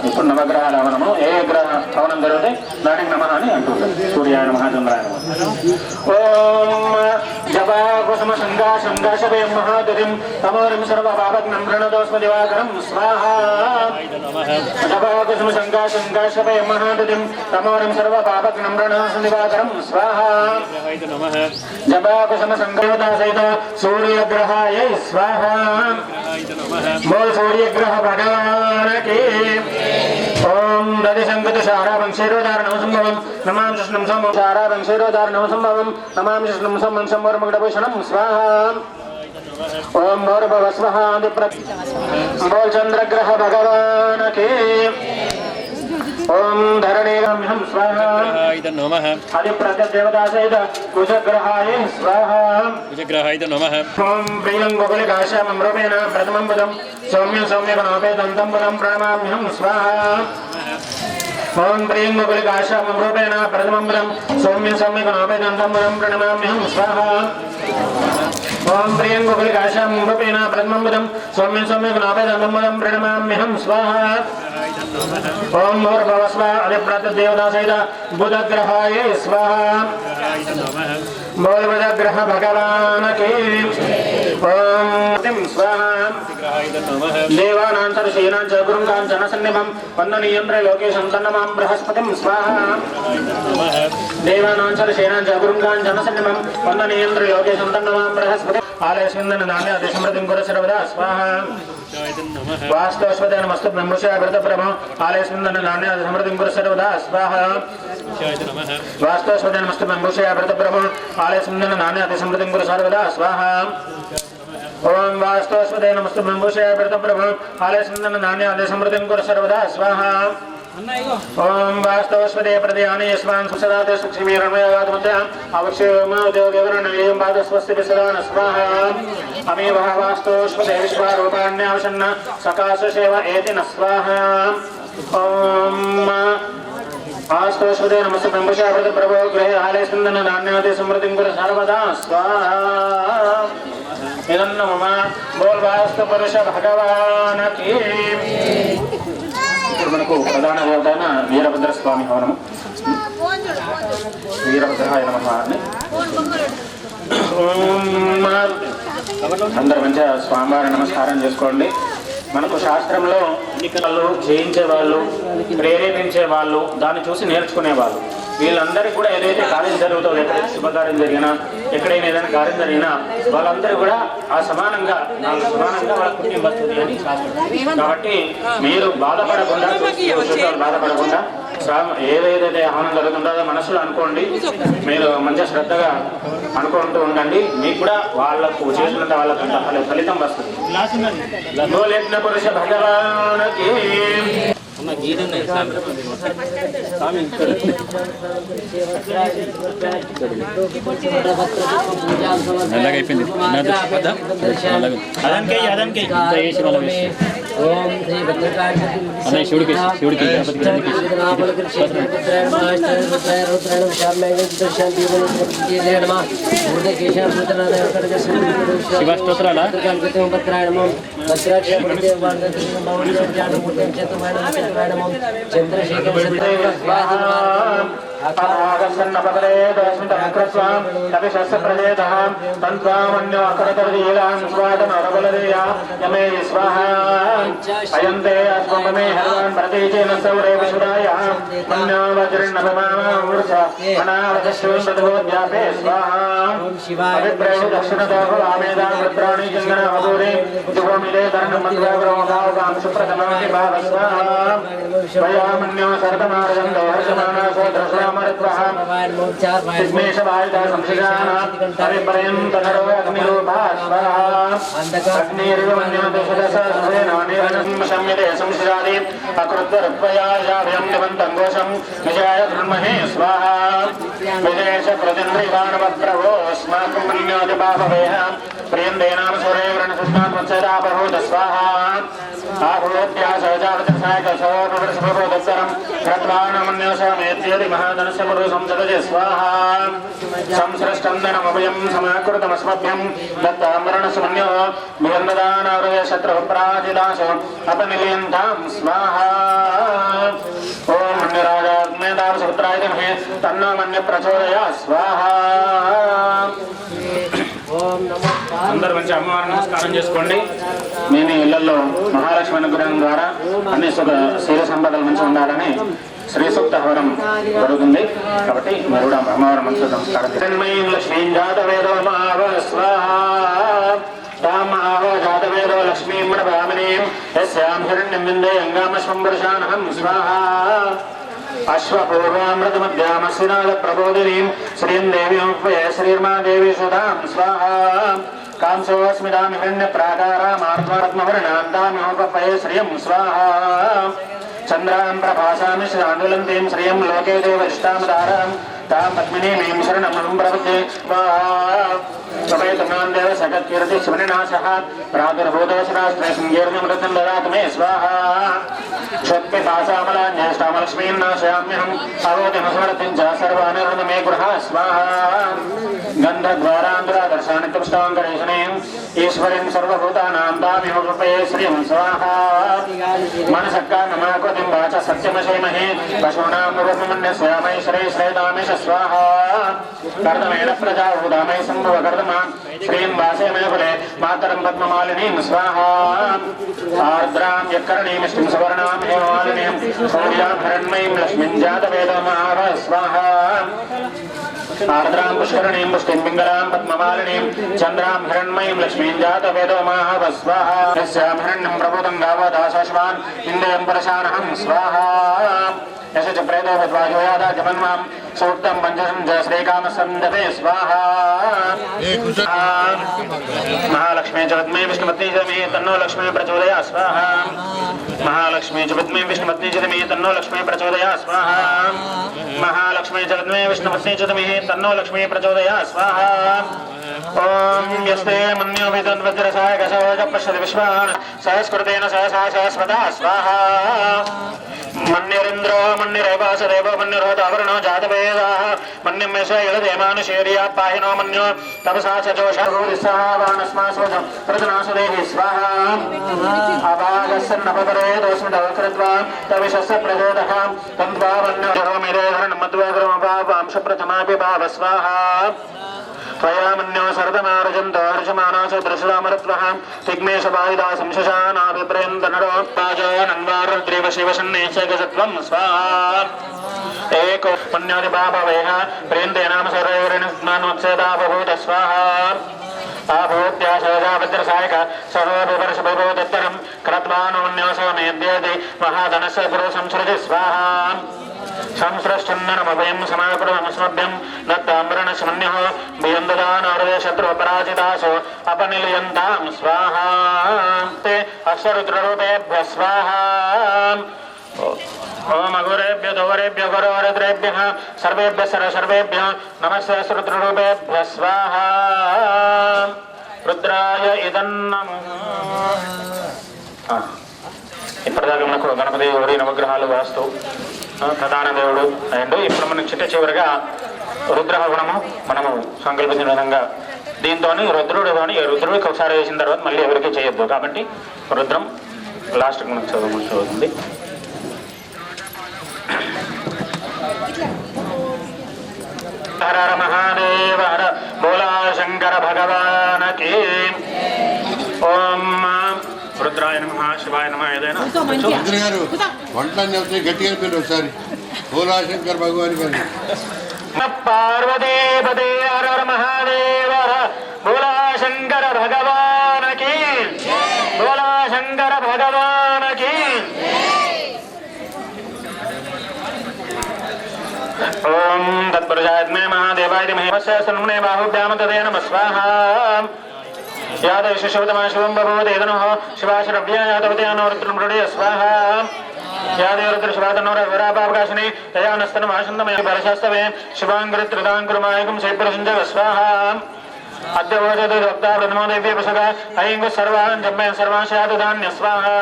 ఇప్పుడు నవగ్రహాల హవనము ఏ గ్రహ హవనం జరిగితే దానికి నమః అని అంటుంటారు. సూర్యాయ నమః చంద్రాయ నమః. ఓం జపా కుసుమ సంఘాశవే మహాదరిం తమోరిం సర్వపాపగ్నం ప్రణతోస్మ దివాకరం స్వాహ. జపా కుసుమ సంఘాశవే మహాదరిం తమోరిం సర్వపాపగ్నం ప్రణతోస్మ దివాకరం స్వాహ. జపా కుసుమ शंकरता सहित सूर्यग्रहाय स्वाहा बोल सूर्यग्रह भगवान की ओम दधिशंकुतुषारा वंशीरोदारणं संभवं नमामि कृष्णं संवत्सरा वंशीरोदारणं संभवं नमामि कृष्णं संवत्सरमगुडभूषणं स्वाहा ओम भौरभवस्वः बोल चंद्रग्रह भगवान की ओम धरणीहं स्वाहा नमः आदिप्रत्यदेवता सहित कुजग्रहाय स्वाहा कुजग्रहाय नमः ओम प्रियं गोकुलकाश्यामं रूपेण प्रथमं पदं सौम्य सौम्यगणापेदन्तं पदं प्रणमाम्यहं स्वाहा ओम प्रियं गोकुलकाश्यामं रूपेण प्रथमं पदं सौम्य सौम्यगणापेदन्तं पदं प्रणमाम्यहं स्वाहा ओम प्रियं गोकुलकाश्यामं रूपेण प्रथमं पदं सौम्य सौम्यगणापेदन्तं पदं प्रणमाम्यहं स्वाहा ओम भूर्भुवस्व अधिप्रत्यदेवता सहित बुधग्रहाय स्वाहा बोल बुधग्रह भगवान की ओम स्वाहा देवानां सर्वशीनां च गुरुं काञ्चनसन्निभं वन्दनीयं त्रैलोक्येशं तन्नमां बृहस्पतिं स्वाहा देवानां सर्वशीनां च गुरुं काञ्चनसन्निभं वन्दनीयं त्रैलोक्येशं तन्नमां बृहस्पतिं आलयस्मिन्दन नान्यादि समृद्धिं कुरु सर्वदा स्वाहा वास्तवस्वतेन मस्तु ब्रह्मशा व्रतप्रभो आलयस्मिन्दन नान्यादि समृद्धिं कुरु सर्वदा स्वाहा वास्तवस्वतेन मस्तु ब्रह्मशा व्रतप्रभो आलयस्मिन्दन नान्यादि समृद्धिं कुरु सर्वदा स्वाहा ओम वास्तवस्वतेन मस्तु ब्रह्मशा व्रतप्रभो आलयस्मिन्दन नान्यादि समृद्धिं कुरु सर्वदा स्वाहा ओम वास्तवस्वते प्रदयानि यस्मान् सुसदाते सुक्षिमीरमयागात्मत्या अवश्यमोद्योगवर्णनीयं पादस्वस्ति विसदान स्वाहा अमेव वास्तवस्वते विश्वारूपाण्यावसन्न सकाशसेव एति न स्वाहा ओम वास्तवस्वते नमस्तु ब्रह्मशा व्रतप्रभो गृहे आलयस्मिन्दन नान्यादि समृद्धिं कुरु सर्वदा स्वाहा इदं मम बोल वास्तु पुरुष भगवान की మనకు ప్రధాన దేవత అయిన వీరభద్ర స్వామి హవనము వీరభద్రాయ నమః అని అందరూ మంచిగా స్వామివారి నమస్కారం చేసుకోండి. మనకు శాస్త్రంలో వాళ్ళు జయించే వాళ్ళు, ప్రేరేపించే వాళ్ళు, దాన్ని చూసి నేర్చుకునే వాళ్ళు, వీళ్ళందరికీ కూడా ఏదైతే కార్యం జరుగుతుందో, ఎక్కడైతే శుభకార్యం జరిగినా, ఎక్కడైనా ఏదైనా కార్యం జరిగినా వాళ్ళందరూ కూడా ఆ సమానంగా వాళ్ళ పుణ్యం వస్తుంది అని శాస్త్రం. కాబట్టి మీరు బాధపడకుండా ఏదైతే ఆహ్వానం జరుగుతుందో మనసులో అనుకోండి, మీరు మంచిగా శ్రద్ధగా అనుకుంటూ ఉండండి. మీకు కూడా వాళ్ళకు చేసినంత వాళ్ళకంత ఫలితం వస్తుంది. పురుష భగవానికి ओम श्री भद्रकाली शिवड़ी अयन्ते अस्ममे हरवान् प्रतीचेन सौरे विशुराय मन्यावज्रिन्नभमामा मूर्छा अनावदश्वोद्यापे स्वाहा अभिप्रेय दक्षिणतोपवामेदा रुद्राणि जङ्गनावदूरे जुहोमिले धर्ममन्त्राग्रमोदावकां सुप्रथमानि भावस्वाहा वयामन्यो सरतमार्गं दोहर्षमाना सोद्रश्रामरुद्वः विघ्नेशवायुधा संसिजाना अभिपर्यन्तनरो अग्निरूपा स्वाहा अग्निरिव मन्योदशदश शम्यते संशिरादि अकृतरुपयायाभ्यं निबन्तं घोषं विजयाय ब्रह्महे स्वाहा विदेश प्रतिन्द्रिवाणवप्रभो अस्माकं पुण्योतिपापवेह प्रियन्ते नाम सूरे व्रणसुष्णात् वत्सदापभूत स्वाहा आभूत्या सहजावतिसायकसहोपवर्षभूतत्सरं कृत्वानमन्योषमेत्येति महाधनस्य पुरुषं सदजे स्वाहा संसृष्टं धनमभयं समाकृतमस्मभ्यं दत्तामरणसुमन्यो विहन्ददानावृय शत्रुपराजिदाशो अपनिलियन्तां स्वाहा ॐ मन्यराजाग्नेदावसुत्राय धमहे तन्नो मन्य प्रचोदया स्वाहा అందరూ మంచి అమ్మవారిని నమస్కారం చేసుకోండి. మీ ఇళ్లలో మహాలక్ష్మి అనుగ్రహం ద్వారా అన్ని సిరి సంపదలు మంచి ఉండాలని శ్రీ సూక్త హవనం జరుగుతుంది. కాబట్టి మీరు కూడా అమ్మవారి మంత్ర నమస్కారం లక్ష్మీం జాతవేదో జాతవేదో లక్ష్మీం బ్రాహ్మణీం యస్యాం హిరణ్యం విందే అంగామశ్వం పురుషానహం స్వాహా అశ్వపూర్వామృతమధ్యామశ్వినాథ ప్రబోధినీం శ్రీం దేవీం శ్రీర్మాదేవి సుధాం స్వాహా కాంసోస్మిదాం హిరణ్య ప్రాకారామాత్మరత్మవర్ణాంతామిహోపయే శ్రియం స్వాహా చంద్రాం ప్రభాసామి శ్రాందులంతీం శ్రియం లోకే దేవరిష్టామదారాం తాం పద్మినీమీం శరణమహం ప్రపద్యే స్వాహా దేవ సగత్కీర్తి శివనినాశః ప్రాదుర్భూతోశరాస్త్రే శృంగేర్మృతం దదాతు మే స్వాహా క్షత్పిపాసామలాన్యేష్టామలక్ష్మీం నాశయామ్యహం అవోతిమస్మరతిం చ సర్వానిర్వృత మే గృహ స్వాహా గంధద్వారాంధ్రాదర్శాని తుష్టాంకరేషణీం ఈశ్వరీం సర్వభూతానాం దామిహోపయే శ్రీం స్వాహా మనసక్కామమాకృతిం వాచ సత్యమశేమహే పశూనాం మురమన్యస్యామైశ్వరే శ్రేదామేష స్వాహా కర్దమేణ ప్రజాభూతామై సంభవ కర్దమా శ్రీం వాసే మే ఫలే మాతరం పద్మమాలినీం స్వాహా ఆర్ద్రాం యక్కరణీమిష్టిం సవర్ణాం హేమమాలినీం సౌర్యాం హిరణ్మయీం లక్ష్మీం జాతవేదమావ స్వాహా ఆర్ద్రాం పుష్కరణీం పుష్టిం పింగళాం పద్మమాలినీం చంద్రాం హిరణ్మయీం లక్ష్మీం జాతవేదమావ స్వాహా యస్యాం హిరణ్యం ప్రబోధం గావదాశాశ్వాన్ ఇంద్రియం పరశానహం స్వాహా యశ చ ప్రేతో విద్వాజోయాదా జమన్మాం సూక్తం పంచసం జ శ్రీకామసందతే స్వాహా महालक्ष्मी च विद्महे विष्णुपत्नी च धीमहि तन्नो लक्ष्मी प्रचोदयात् स्वाहा महालक्ष्मी च विद्महे विष्णुपत्नी च धीमहि तन्नो लक्ष्मी प्रचोदयात् स्वाहा महालक्ष्मी च विद्महे विष्णुपत्नी च धीमहि तन्नो लक्ष्मी प्रचोदयात् स्वाहा ओम यस्ते मन्यो विद्वज्रसाय कसोज पश्यति विश्वान् सहस्कृतेन सहसा सहस्वता स्वाहा मन्निरिन्द्रो मन्निरेवासदेवो मन्निरोधावरणो जातवेदाः मन्निमेष यलदेमानुशेर्या पाहिनो मन्यो तपसा च जोषावानस्मास्वजं प्रजनासुदेहि स्वाहा अभागस्सन्नपरे दोस्मितवकृत्वा तविशस्य प्रचोदः तन्त्वावन्योमेदेहरन्मध्वाग्रमपांशप्रथमापि भाव स्वाहा त्वया मन्यो सरदमार्जन्तो हर्षमाणो च दृशदामरुत्वः तिग्मेश बाहिदा संशशानाभिप्रेन्दनरो पाजो नन्वारुद्रेव शिवशन्नेशगजत्वं स्वाहा एको मन्योदिपापवेह प्रेन्दे नाम सर्वैर्निस्मानोत्सेदा बभूत स्वाहा आभूत्याशोजा वज्रसायक सहोभिवर्षभूतोत्तरं क्रत्वानुमन्योसो मेद्येति महाधनस्य पुरुषंसृजि स्वाहा संसृष्टन्नमभयं समाकुलमस्मभ्यं दत्ताम्बरणशमन्यः भयन्ददानार्वे शत्रुपराजितासो अपनिलयन्तां स्वाहा ते अश्वरुद्ररूपेभ्यः स्वाहा ओम अघोरेभ्यो दोरेभ्यो घोरवरद्रेभ्यः सर्वेभ्यः सर्वेभ्यः नमस्ते अश्वरुद्ररूपेभ्यः स्वाहा रुद्राय इदन्नमः ఇప్పటిదాకా మనకు గణపతి గౌరీ నవగ్రహాలు వాస్తు ప్రధాన దేవుడు అండ్ ఇప్పుడు మనం చిట్ట చివరిగా రుద్రహవనము మనము సంకల్పించిన విధంగా దీంతో రుద్రుడికి ఒకసారి వేసిన తర్వాత మళ్ళీ ఎవరికి చేయొద్దు కాబట్టి రుద్రం లాస్ట్కి మనకు చదువుతుంది. హర హర మహాదేవ హర బోలా శంకర భగవానకి. ఓం రుద్రాయ నమః శివాయ నమః. ఏదైనా వంటలన్నీ వచ్చి గట్టిగా పేరు ఒకసారి భోలాశంకర్ భగవాన్ గారి పార్వతీపదే హర హర మహాదేవ బోలా శంకర భగవానకి. బోలా శంకర భగవానకి. ఓం తత్పురుషాత్మే మహాదేవాయ మహేశ్వరనే బాహుభ్యామ తదే నమః స్వాహా. యాదవిశివతమా శివం బభూదేదనః శివాశరవ్యా యాదవతయానోరుద్రమృడే స్వాహా. యాదేవరుద్ర శివాతనోరవరాపావకాశిని తయానస్తనమాశంతమయ బలశాస్తవే శివాంగురుత్రిదాంకురుమాయకం శైపురసింజవ స్వాహా. అద్యవోజతి భక్తా ప్రథమో దేవ్యపసక ఐంగు సర్వాన్ జమ్మే సర్వాశాదుధాన్య స్వాహా.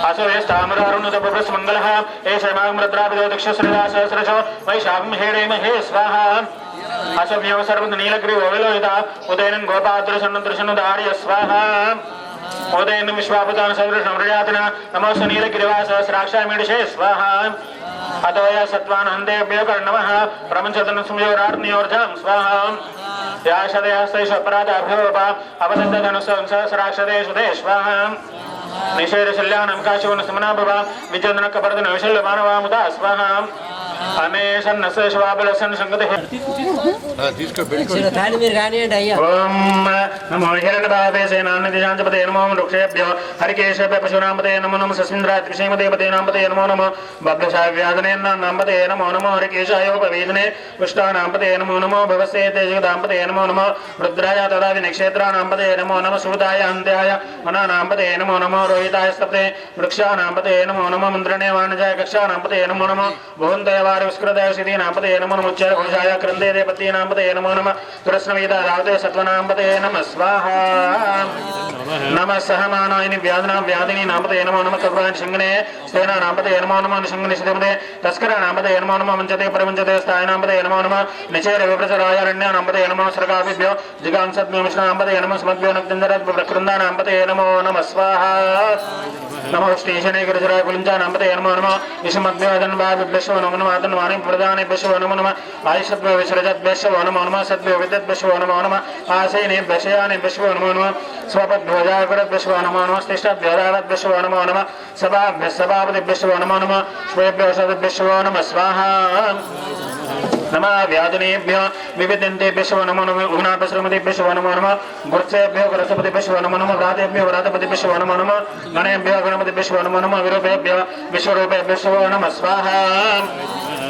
అసవేస్తామరారుణుతపృస్మంగళః ఏషమాగ్మృద్రాభిదో దక్షశ్రీదాసహస్రశో వైశాఖం హేడేమహే స్వాహా. అసవ్యవ సర్వ నీలగ్రీవో విలోహిత ఉదయనం గోపాదృశనుదార్య స్వాహా. ఉదయనం విశ్వాపుతాన సదృశం హృయాతిన నమోస్తు నీలగిరివాస సహస్రాక్షామీడిషే స్వాహా. అతోయ సత్వాన్ హంతేభ్యో కర్ణవః ప్రపంచతను సంయోరార్ణ్యోర్జాం స్వాహా. याशदयास्तैष अपराधाभ्योप अवदन्तधनुसहस्राक्षदेषु ते स्वाहा निषेधशल्यानं काशिवन समनाभव विजयनकपर्दन विशल्यमानवामुदा स्वाहा अमेशन्नस्य शिवाबलसन् संगतिः తీసుకో పెట్టుకో తాళి మీరు కానివ్వండి అయ్యా. ओम नमो हिरण्यभावे सेनानिधिजांजपते नमो वृक्षेभ्यो हरिकेशेभ्य पशूनांपते नमो नमः सस्मिन्द्रात्रिक्षेमदेवते नांपते नमो नमः बब्धशाव्यादने नांपते नमो नमः हरिकेशायोपवेदने पुष्टानांपते नमो नमः भवस्ते तेजगदांपते नमो नमः रुद्राय तदा विनक्षेत्राणांपते नमो नमः सूताय अन्त्याय मनानांपते नमो नमः रोहिताय स्तपते वृक्षानांपते नमो नमः मन्त्रणे वाणजाय कक्षानांपते नमो नमः भुवन्तयवारि विस्कृताय सिद्धीनांपते नमो नमः उच्चघोषाय क्रन्दे देवतीनांपते नमो नमः तुरस्नवेदा रावते सत्वनांपते नमः स्वाहा नमः सहमानायनि व्याधना व्याधिनी नांपते नमो नमः कव्रान् शिंगने स्तेना नांपते नमो नमः निशंगने सिद्धमते तस्करा नांपते नमो नमः मंचते प्रवंचते स्थाय नांपते नमो नमः निचेर विप्रचरायरण्य नांपते नमो सर्गाभिभ्यो जिगांसद्भ्यो मिश्र नांपते नमः स्मद्भ्यो नक्तिन्दरद् प्रकृन्दा नांपते नमो नमः स्वाहा नमो स्टेशने गिरिजराय कुलिंचा नांपते नमो नमः विषमद्भ्यो अदन्वाभिभ्यो नमो नमः अदन्वानि प्रदानेभ्यो नमो नमः आयुषद्भ्यो विसृजद्भ्यो नमो नमः सद्भ्यो विद्युद्भ्यो नमो नमः आसेनेभ्यो शयानेभ्यो नमो नमः स्वपद्भ्योजागरद्भ्यो नमो नमः स्तिष्ठद्भ्योदावद्भ्यो नमो नमः सभापतिभ्यो नमो नमः श्वेभ्यो सद्भ्यो नमः स्वाहा नमः व्याधिनेभ्यो विविधन्तेभ्यो नमो नमः उग्नापश्रमतेभ्यो नमो नमः गुरुसेभ्यो गुरुसपतिभ्यो नमो नमः व्रातेभ्यो व्रातपतिभ्यो नमो नमः गणेभ्यो गणपतिभ्यो नमो नमः विरूपेभ्यो विश्वरूपेभ्यो नमः स्वाहा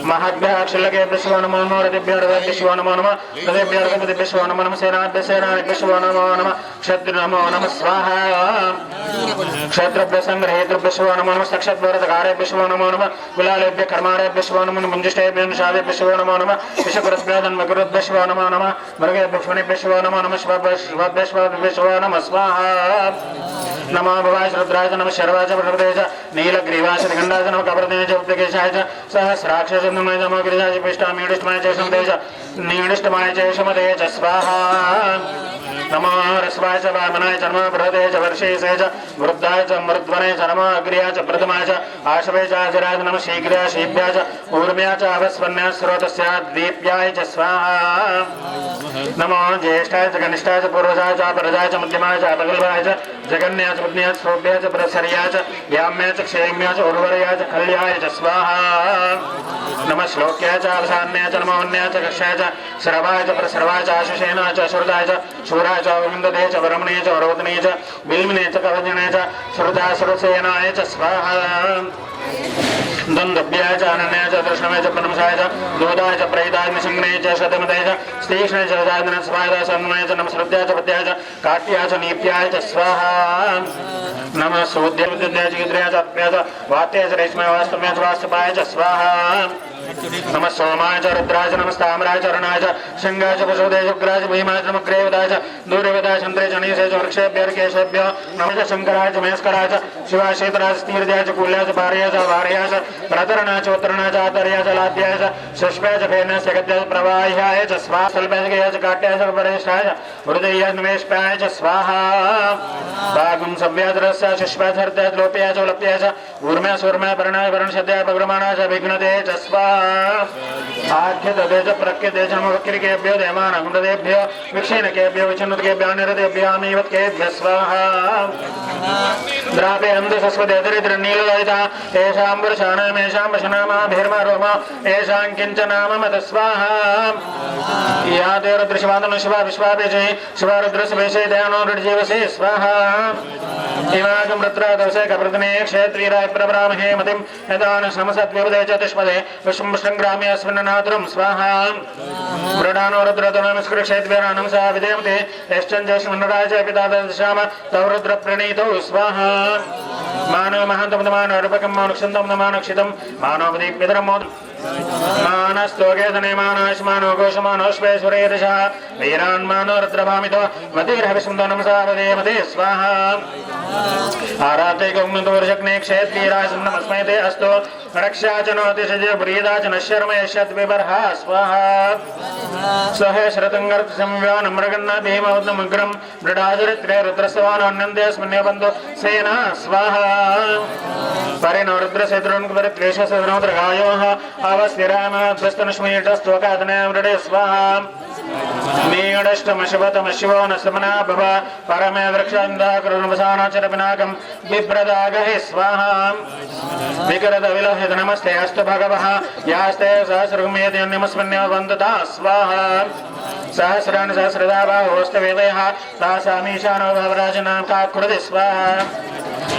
महद्भ्यः अक्षिलकेभ्यो नमो नमः रतिभ्यो रथेभ्यो नमो नमः रथेभ्यो रथपतिभ्यो नमो नमः सेनाभ्यः सेनानिभ्यो नमो नमः क्षत्रियो नमो नमः स्वाहा क्षत्रभ्यः संग्रहेतृभ्यो नमो नमः सक्षद्भ्यो नमो नमः कुलालेभ्यः कर्माणेभ्यो नमो नमः मुञ्जिष्ठेभ्यो निषादेभ्यो नमो नमः विषकुरभ्यो जन्मकुरुभ्यो नमो नमः मृगेभ्यो नमो नमः शिवाभ्यो नमः स्वाहा नमो भवाय रुद्राय नमः शर्वाय प्रभृतेज नीलग्रीवाय गंडाय नमः कपर्देज उपदेशाय सहस्राक्षस नमो गिरिजाय पिष्टामीडिष्टमाय च समदेज नीडिष्टमाय च समदेज स्वाहा नमो रस्वाय च वामनाय च नमः बृहदेज वर्षेय च वृद्धाय च मृद्वने च नमः अग्र्याय च प्रथमाय च आशवे च आजराय नमः शीघ्राय शीभ्याय च ऊर्म्याय च अवस्वन्याय स्रोतस्य दीप्याय च स्वाहा नमो ज्येष्ठाय च कनिष्ठाय च पूर्वजाय च परजाय च मध्यमाय च अपगल्भाय च जगन्याय च बुद्ध्याय च श्रोभ्याय च प्रसर्याय च याम्याय च क्षेम्याय च उर्वरयाय च कल्याय च स्वाहा नमः श्लोक्याय च अवसान्याय च नमो अन्याय च कक्षाय च श्रवाय च प्रसर्वाय च आशुषेनाय च श्रुताय च शूराय च विन्दते च वरमणे च वरोधने च बिल्मने च कवजने च श्रुता श्रुसेनाय च स्वाहा दन्दभ्याय च अनन्याय च दर्शनमय च प्रनमसाय च दोदाय च प्रहिताय निशंगने च शतमदय च स्तीक्ष्णे च रजायदन स्वाहाय च अन्वय च नमस्रुत्याय च पत्याय च काट्याय च नीप्याय च स्वाहा नमः सोद्याय च गिद्र्याय च अप्याय च वात्याय च रेश्माय वास्तव्याय च वास्तपाय च स्वाहा नमः सोमाय च रुद्राय च नमस्ताम्राय च अरुणाय च शंगाय च पशुदेय च उग्राय च भीमाय च नमग्रेवदाय च दूरवेदाय च चन्द्रे च नीसे च वृक्षेभ्यो केशेभ्यो नमः च शंकराय च महेश्वराय च शिवाय शेतराय च तीर्याय च कुल्याय च पार्याय च वार्याय च प्रतरणाय च उत्तरणाय च आतर्याय च लाद्याय च शुष्पाय च फेनाय च गद्याय च प्रवाह्याय च स्वाहा सल्पाय च गयाय च काट्याय च परेशाय च हृदयाय च निवेशपाय च स्वाहा भागं सव्याय च रस्याय शुष्पाय च हृदयाय च लोप्याय च लप्याय च ऊर्म्याय सूर्म्याय वर्णाय वर्णशद्याय पग्रमाणाय च विघ्नते च स्वाहा आख्यते च प्रख्यते च नमवक्रिकेभ्यो देवानां विक्षीणकेभ्यो विचिन्नुतकेभ्यो निरतेभ्यामीवत्केभ्यः स्वाहा द्रापे अन्धसस्वते दरिद्रनीलदयिता तेषां वर्षाणामेषां वशनामाभिर्मा रोमा येषां किञ्चनाममत स्वाहा या ते रुद्रशिवादनो शिवा विश्वापेशे शिवा रुद्रस्वेशे दयानो रुड्जीवसे स्वाहा इमागं रुद्रादवसे कप्रदने क्षेत्रीराय प्रब्राह्महे मतिं यदान समसद्विपदे च तिष्पदे विश्वं संग्रामे अस्मिन् नातरं स्वाहा मृडानो रुद्रतनमस्कृक्षेत्वेरानं सा विदेमते यश्चन् जयस्मन्नराय च पिता दशाम तव रुद्रप्रणीतौ स्वाहा मानव महान्तमदमानो रूपकं मानुक्षन्तं नमानक्षितं मानवदीप्यतरं मोद मानस्तोगेतने मानाश्मानो घोषमानोश्वेश्वरेदशः वीरान्मानो रुद्रभामितो मतिर्हविस्मतो नमसा वदेमते स्वाहा आराते गौमतोर्शक्ने क्षेत्रीराय नमस्मै ते अस्तु रक्षा च नोतिशज प्रीदा च नश्यर्मयश्यद्विबर्हा स्वाहा सहस्रतङ्गर्त संव्यानं मृगन्ना भीमौद्मग्रं मृडाचरित्रे रुद्रस्वानोन्यन्ते अस्मिन्नेबन्धो सेना स्वाहा परिणोरुद्रसेद्रुन् परिक्लेशसेद्रुद्रगायोः अवस्थिरामद्वस्तनुष्मीटस्त्वकादने स्वाहा नीडष्टमशिवतमशिवो न समना भव परमे वृक्षान्दाकरुणवसानाचरपिनाकं बिभ्रदागहे स्वाहा विकरदविलहित नमस्ते अस्तु भगवः यास्ते सहस्रगुम्येद्यन्यमस्मन्यो वन्दता स्वाहा सहस्राणि सहस्रदा बाहोस्तवेदयः तासामीशानो भवराजनां काकुरुति स्वाहा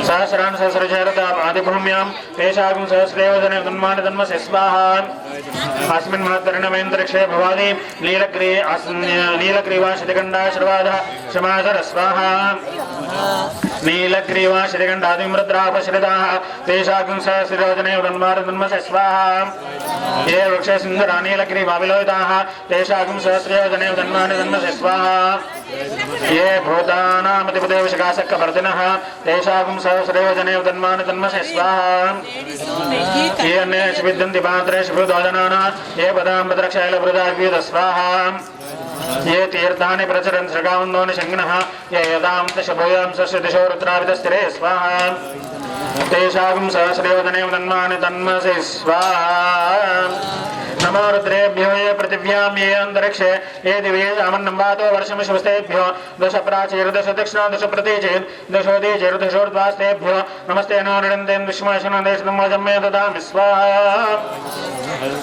सहस्राणि सहस्रचरताम् आदिभूम्यां तेषां सहस्रेव जने तन्मानि तन्मसि स्वाहा अस्मिन् महत्तरणमेन्द्रक्षे भवानि नीलग्रीवाशितिकण्डाश्रवादः क्षमाधर स्वाहा नीलग्रीवाशितिकण्डादिमृद्रापश्रिताः तेषां सहस्रजने तन्मानि तन्मसि स्वाहा ये वृक्षसिन्धुरा नीलग्रीवाविलोहिताः तेषां सहस्रेव जने तन्मानि तन्मसि स्वाहा ये भूतानामतिपदेवशकाशक्कवर्तिनः तेषां सहस्रेव जने तन्मानि तन्मसि स्वाहा ये अन्येषु विद्यन्ति पात्रेषु भूतोजनाः ये पदाम्बद्रक्षैलभृदाग्वेद स्वाहा ये तीर्थानि प्रचरन् श्रगावन्दोनि शङ्गिनः ये यदां दशभूयां सस्य दिशो रुद्राविदस्थिरे स्वाहा तेषां सहस्रेव जने तन्मानि तन्मसि स्वाहा नमो रुद्रेभ्यो ये पृथिव्यां ये अंतरिक्षे ये दिवे आमन्नम्बातो वर्षमिश्वस्तेभ्यो दश प्राचीर दश दक्षिणा दश प्रतीचेत् दशोदीचेर् दशोर्ध्वास्तेभ्यो नमस्ते नो नृण्डेन् विश्वशनदेशनमोजम्मे ददामि स्वाहा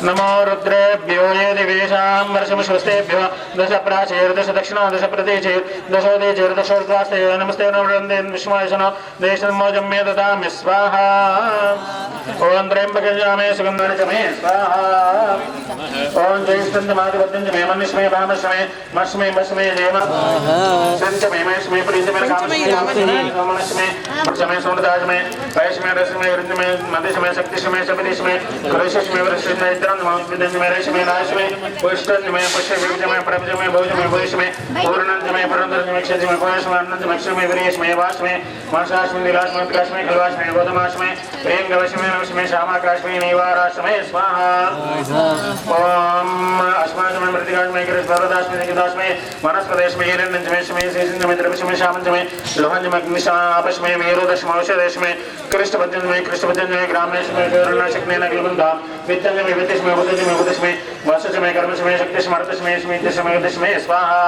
नमो रुद्रेभ्यो ये दिवेशां वर्षमिश्वस्तेभ्यो दश प्राचीर दश दक्षिणा दश प्रतीचेत् दशोदीचेर् दशोर्ध्वास्तेभ्यो नमस्ते नो नृण्डेन् विश्वशनदेशनमोजम्मे ददामि स्वाहा ओं त्र्यम्बकं सुगन्धानि च मे स्वाहा ओं जयस्तंजमादिवद्दंज मे मन्निष्मे भामस्मे मस्मे मस्मे जयम संच मे मस्मे प्रीतमे कामस्मे कामस्मे पुरुषमे सोमदाजमे वैष्मे रसमे वृद्धमे मध्यस्मे शक्तिस्मे सपतिस्मे कृष्णस्मे वृष्टिस्मे इत्रंजमे रेशमे नाशमे पुष्टंजमे पुष्यविजमे प्रभजमे भोजमे भोजमे पूर्णंजमे पुरंदरजमे क्षजमे कोयस्मे अन्नंजमे क्षमे वीर्यस्मे वास्मे मासास्मे दिलास्मे उत्कास्मे खलवास्मे गोधमास्मे प्रेमगवस्मे नवस्मे श्यामाकास्मे निवारास्मे स्वाहा ओम अस्माकं मृतिकास्मे कृष्णवरदास्मे निकितास्मे वनस्पतिस्मे हिरण्यंजमे शेषंजमे द्रविषमे श्यामंजमे लोहंजमग्निशापस्मे मेरुदस्मे औषधस्मे कृष्णपद्यंजमे ग्रामेशमे गौरणाशक्ने नगलबंधा विद्यंजमे विद्यस्मे बुद्धस्मे बुद्धस्मे वासस्मे कर्मस्मे शक्तिस्मे अर्थस्मे स्मितस्मे युद्धस्मे स्वाहा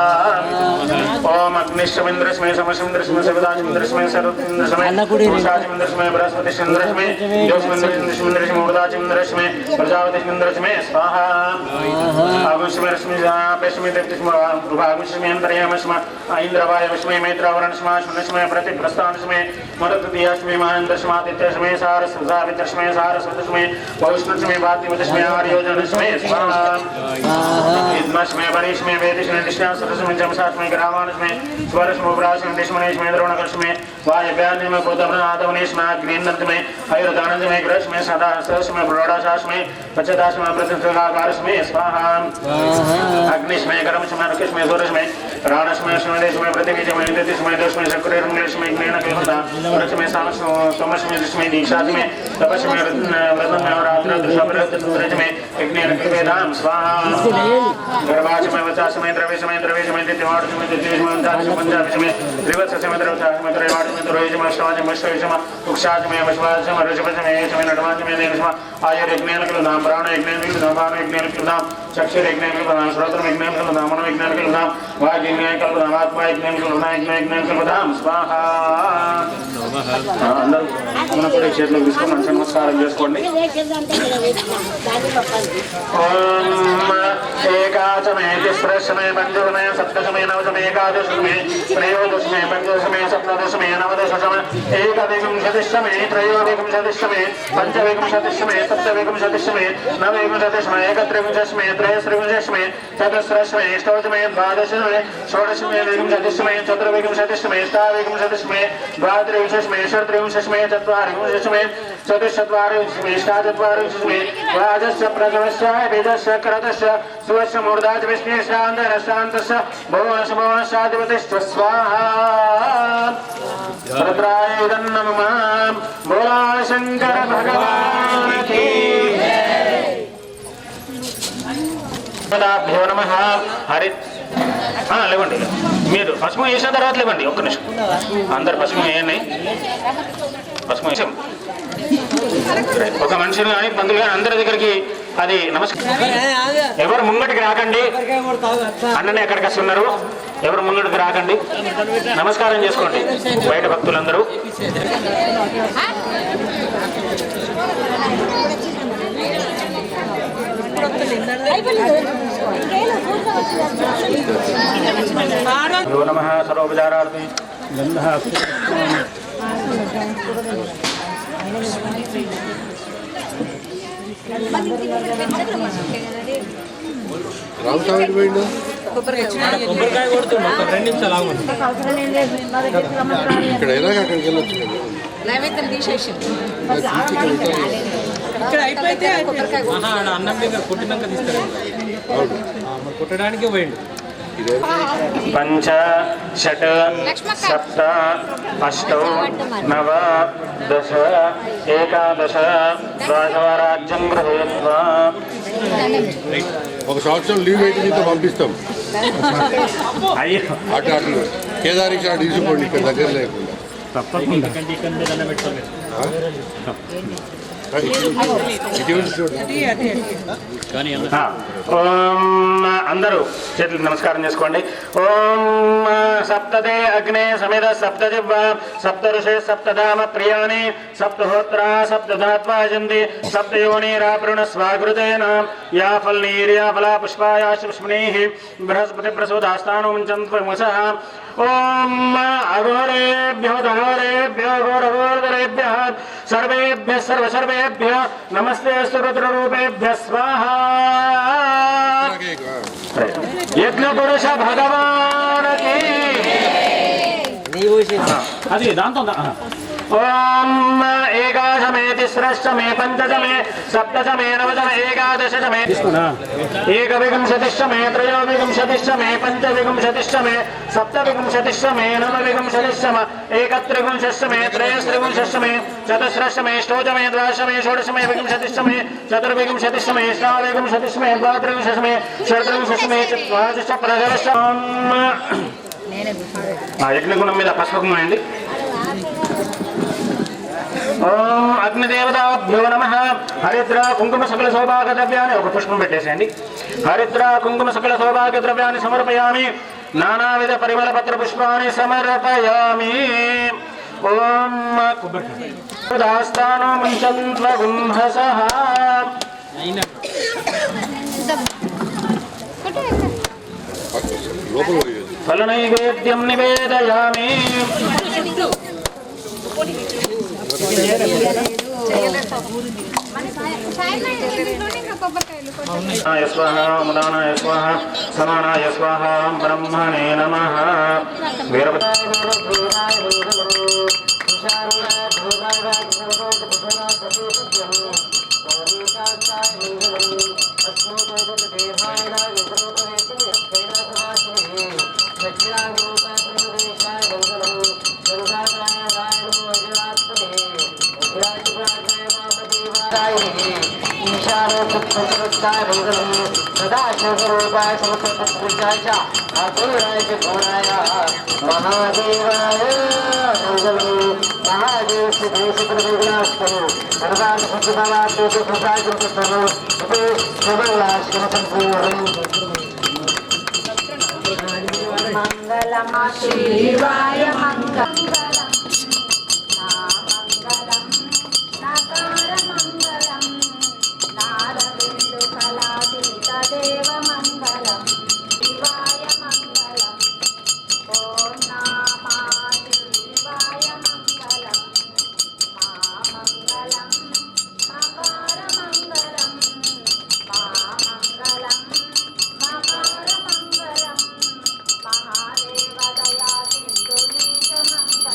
ओम अग्निश्चमिंद्रस्मे समसमिंद्रस्मे सविताचमिंद्रस्मे सर्वमिंद्रस्मे उषाचमिंद्रस्मे बृहस्पतिश्चमिंद्रस्मे जोषमिंद्रस्मे उर्दाचमिंद्रस्मे प्रजापतिश्चमिंद्रस्मे स्वाहा आगुष्मे रश्मि पेश्मे देवतिस्मे भागुष्मे अंतर्यामस्मे इंद्रवायवस्मे मैत्रावरणस्मे शुनस्मे प्रतिप्रस्थानस्मे मरुद्दियास्मे महेन्द्रस्मादित्यस्मे सारस्वतावित्रस्मे सारस्वतस्मे वैष्णवस्मे भातिवतस्मे आर्योजनस्मे स्वाहा इद्मस्मे वरिष्मे वेदिस्मे दिश्यासरस्मे जमसास्मे ग्रामानस्मे स्वरस्मे उपरास्मे दिश्मनेस्मे द्रोणकस्मे वायव्यान्यमे भूतभ्रनादवनेस्मे अग्निन्दन्तमे आयुर्दानन्दमे ग्रस्मे सदा सहस्मे प्रोडाशास्मे पचदास्मे प्रतिष्ठाकारस्मे स्वाहा अग्निस्मे कर्मस्मे रक्षस्मे सूरस्मे प्राणस्मे स्मेदेस्मे प्रतिवीजमे नित्यस्मे दोस्मे शक्रेर्मेस्मे ज्ञान कल्पता वृक्षमे सोमस्मे दिस्मे दीक्षास्मे तपस्मे व्रतमे रात्रदृशपरद्रजमे यज्ञेन कृपेदां स्वाहा गर्भास्मे वचास्मे द्रविस्मे द्रविस्मे दित्यवाडस्मे दित्यस्मे अंतास्मे पंचास्मे त्रिवत्सस्मे द्रवचास्मे त्रयवाडस्मे तुरयस्मे अष्टवास्मे अष्टविस्मे उक्षास्मे वशवास्मे ऋषभस्मे येस्मे नटवास्मे नेस्मे आयुर्यज्ञेन कृपेदां प्राणयज्ञेन कृपेदां पानयज्ञेन कृपेदां चक्षुर्यज्ञेन कृपेदां श्रोत्रयज्ञेन कृपेदां मनोयज्ञेन कृपेदां वाग्यज्ञेन कृपेदां आत्मयज्ञेन कृपेदां स्वाहा అందరూ మన కూడా చేతులకు తీసుకొని మంచి నమస్కారం చేసుకోండి ఏకాచమే తిస్రశమే పంచమే సప్తశమే నవశమే ఏకాదశమే త్రయోదశమే పంచదశమే సప్తదశమే నవదశమే ఏకవింశతిశమే త్రయోవింశతిశమే పంచవింశతిశమే సప్తవింశతిశమే నవవింశతిశమే ఏకత్రివింశతిశమే త్రయస్త్రివింశతిశమే చతుస్రశమే అష్టవశమే ద్వాదశమే షోడశమే వింశతిశమే చతుర్వింశతిశమే అష్టావింశతిశమే ద్వాదశమే षट्त्रिंशस्मे चत्वारिंशस्मे चतुश्चत्वारिंशस्मे अष्टाचत्वारिंशस्मे राजस्य प्रथमस्य वेदस्य क्रतस्य सुवस्य मूर्धाच विष्णुशान्तरशान्तस्य भुवनस्य भुवनस्याधिपतिश्च स्वाहा रुद्राय नमः बोला शंकर भगवान की जय। नमः हरि లేవండి. మీరు పసుపు వేసిన తర్వాత లేవండి. ఒక్క నిమిషం అందరు పసుపు వేయండి. పసుపు వేసాం. ఒక మనిషిని కానీ పంతులు కానీ అందరి దగ్గరికి అది నమస్కారం. ఎవరు ముంగటికి రాకండి. అన్ననే ఎక్కడికి వస్తున్నారు. ఎవరు ముంగటికి రాకండి. నమస్కారం చేసుకోండి బయట భక్తులందరూ. నమః సర్వోపచారార్థం గంధః రామస్వామి పోయిండు. కొబ్బరికాయ కొడుతుండు. ఒక 2 నిమిషాలు ఆగండి. ఇక్కడ ఎలాగ అక్కడికి వెళ్ళొచ్చు కదా. నైవేద్యం తీసేసి ఇక్కడ అయిపోతే అన్నం మీద కొట్టినాక తీస్తారు. మరి కొట్టడానికి పోయిండు. పంచ షట్ సప్త అష్టౌ నవ దశ ఏకాదశ రాజవారాజ్యం గృహీత్వా. ఒక సంవత్సరం లీవ్ పెట్టి మీతో పంపిస్తాం. అయ్యో అటు అటు కేదారికి అటు తీసుకోండి. ఇక్కడ దగ్గర లేకుండా తప్పకుండా. ఓం అందరూ చేతులకు నమస్కారం చేసుకోండి. ఓం సప్తదే అగ్నే సమిద సప్తజిహ్వ సప్త ఋషే సప్తధామ ప్రియాణి సప్తహోత్ర సప్తధాత్వాజంతి సప్తయోనిరాపృణ స్వాగృతేన యా ఫల్నీర్యా ఫలా పుష్పాయా పుష్పణీః బృహస్పతి ప్రసూదాస్తానో ముంచంత్వమసః. ఓం అఘోరేభ్యో ఘోరేభ్యో ఘోరఘోరధరేభ్యః సర్వేభ్యః సర్వసర్వేభ్యః నమస్తే రుద్రరూపేభ్యః స్వాహా. యజ్ఞ పురుష భగవానకి అది దాంతో. ఓం ఏకాదశమే తిస్రష్టమే పంచదమే సప్తదమే నవదమే ఏకాదశమే ఏకవింశతిష్టమే త్రయోవింశతిష్టమే పంచవింశతిష్టమే సప్తవింశతిష్టమే నవవింశతిష్టమ ఏకత్రివింశతిష్టమే త్రయస్త్రివింశతిష్టమే చతుస్రష్టమే అష్టోజమే ద్వాదశమే షోడశమే వింశతిష్టమే చతుర్వింశతిష్టమే శ్రావింశతిష్టమే ద్వాత్రివింశతిష్టమే షడ్వింశతిష్టమే చతుర్దశ ప్రదర్శనం. యజ్ఞగుణం మీద పసుపు అండి. ఓం అగ్నిదేవతాభ్యో నమః. హరిద్ర కుంకుమ సకల సౌభాగ్య ద్రవ్యాన్ని ఒక పుష్పం పెట్టేసేయండి. హరిద్ర కుంకుమ సకల సౌభాగ్య ద్రవ్యాన్ని సమర్పయామి. నానావిధ పరిమళ పత్ర పుష్పాన్ని సమర్పయామి. ఓం దాస్తానో ముంచంత్వగుంహసః. లోపల పోయేది. ఫలనైవేద్యం నివేదయామి. స్వాహ ముదానాయ స్వాహ సమానాయ స్వాహ బ్రహ్మణే నమః. సదాశివరూపాయ సమస్తపుత్రాయ అతురాయ గౌరాయ మహాదేవాయ మంగళం. మహాదేవ శ్రీదేశికృష్ణం సర్వాణ సంస్కృతాదేశ ప్రసాదం సర్వలాశ్రమ సంపూర్ణం. మంగళం శివాయ మంగళం మహాదేవ దయా సింధు నీత మంగళం.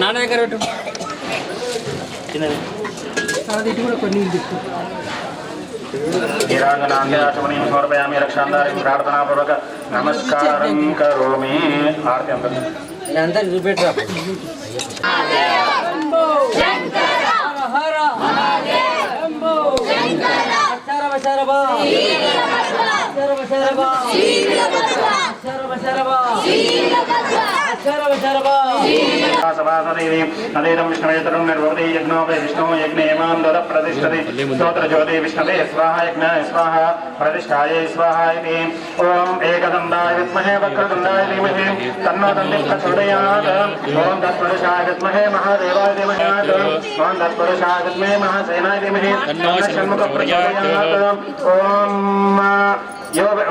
నాన్న దగ్గర పెట్టు. అది ఇటు కూడా కొన్ని దిక్కు. గిరాంగనాంగయాచమనీయం సమర్పయామి రక్షాంధారిం ప్రార్థనాపూర్వక నమస్కారం కరోమి. ఆర్తి అందరికి చూపెట్టరా. అదేదం విష్ణువేతరం నిర్వహతి యజ్ఞోపై విష్ణు యజ్ఞేమాందర ప్రతిష్టతి స్తోత్ర జ్యోతి విష్ణవే స్వాహ యజ్ఞ స్వాహ ప్రతిష్టాయ స్వాహ ఇది. ఓం ఏకదండాయ విద్మహే వక్రతుండాయ ధీమహి తన్నో దండి ప్రచోదయాత్. ఓం తత్పురుషాయ విద్మహే మహాదేవాయ ధీమహి ఓం తత్పురుషాయ విద్మహే మహాసేనాయ ధీమహి తన్నో షణ్ముఖ ప్రచోదయాత్.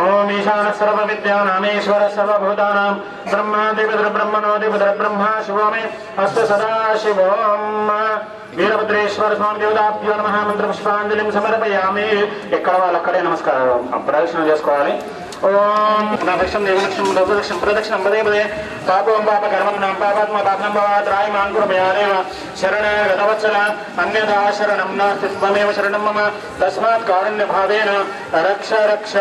ఓం ఈశాన సర్వ విద్యానామేశ్వర సర్వభూతానాం బ్రహ్మాదిబ్రహ్మణోదిబ్రహ్మ శివమే అస్తు సదాశివం. వీరభద్రేశ్వర స్వామి దేవతాభ్యో నమః. మంత్ర పుష్పాంజలిం సమర్పయామి. ఎక్కడ వాళ్ళు అక్కడే నమస్కారం ప్రదక్షిణ చేసుకోవాలి. ఓం ప్రదక్షిణం పదే పదే పాపం పాప కర్మం నాం పాపాత్మ పాపం భవాత్రాయ మాం కృపయాదేవ శరణాగతవత్సల అన్యదా శరణం నాస్తి త్వమేవ శరణం మమ తస్మాత్ కారుణ్య భావేన రక్ష రక్ష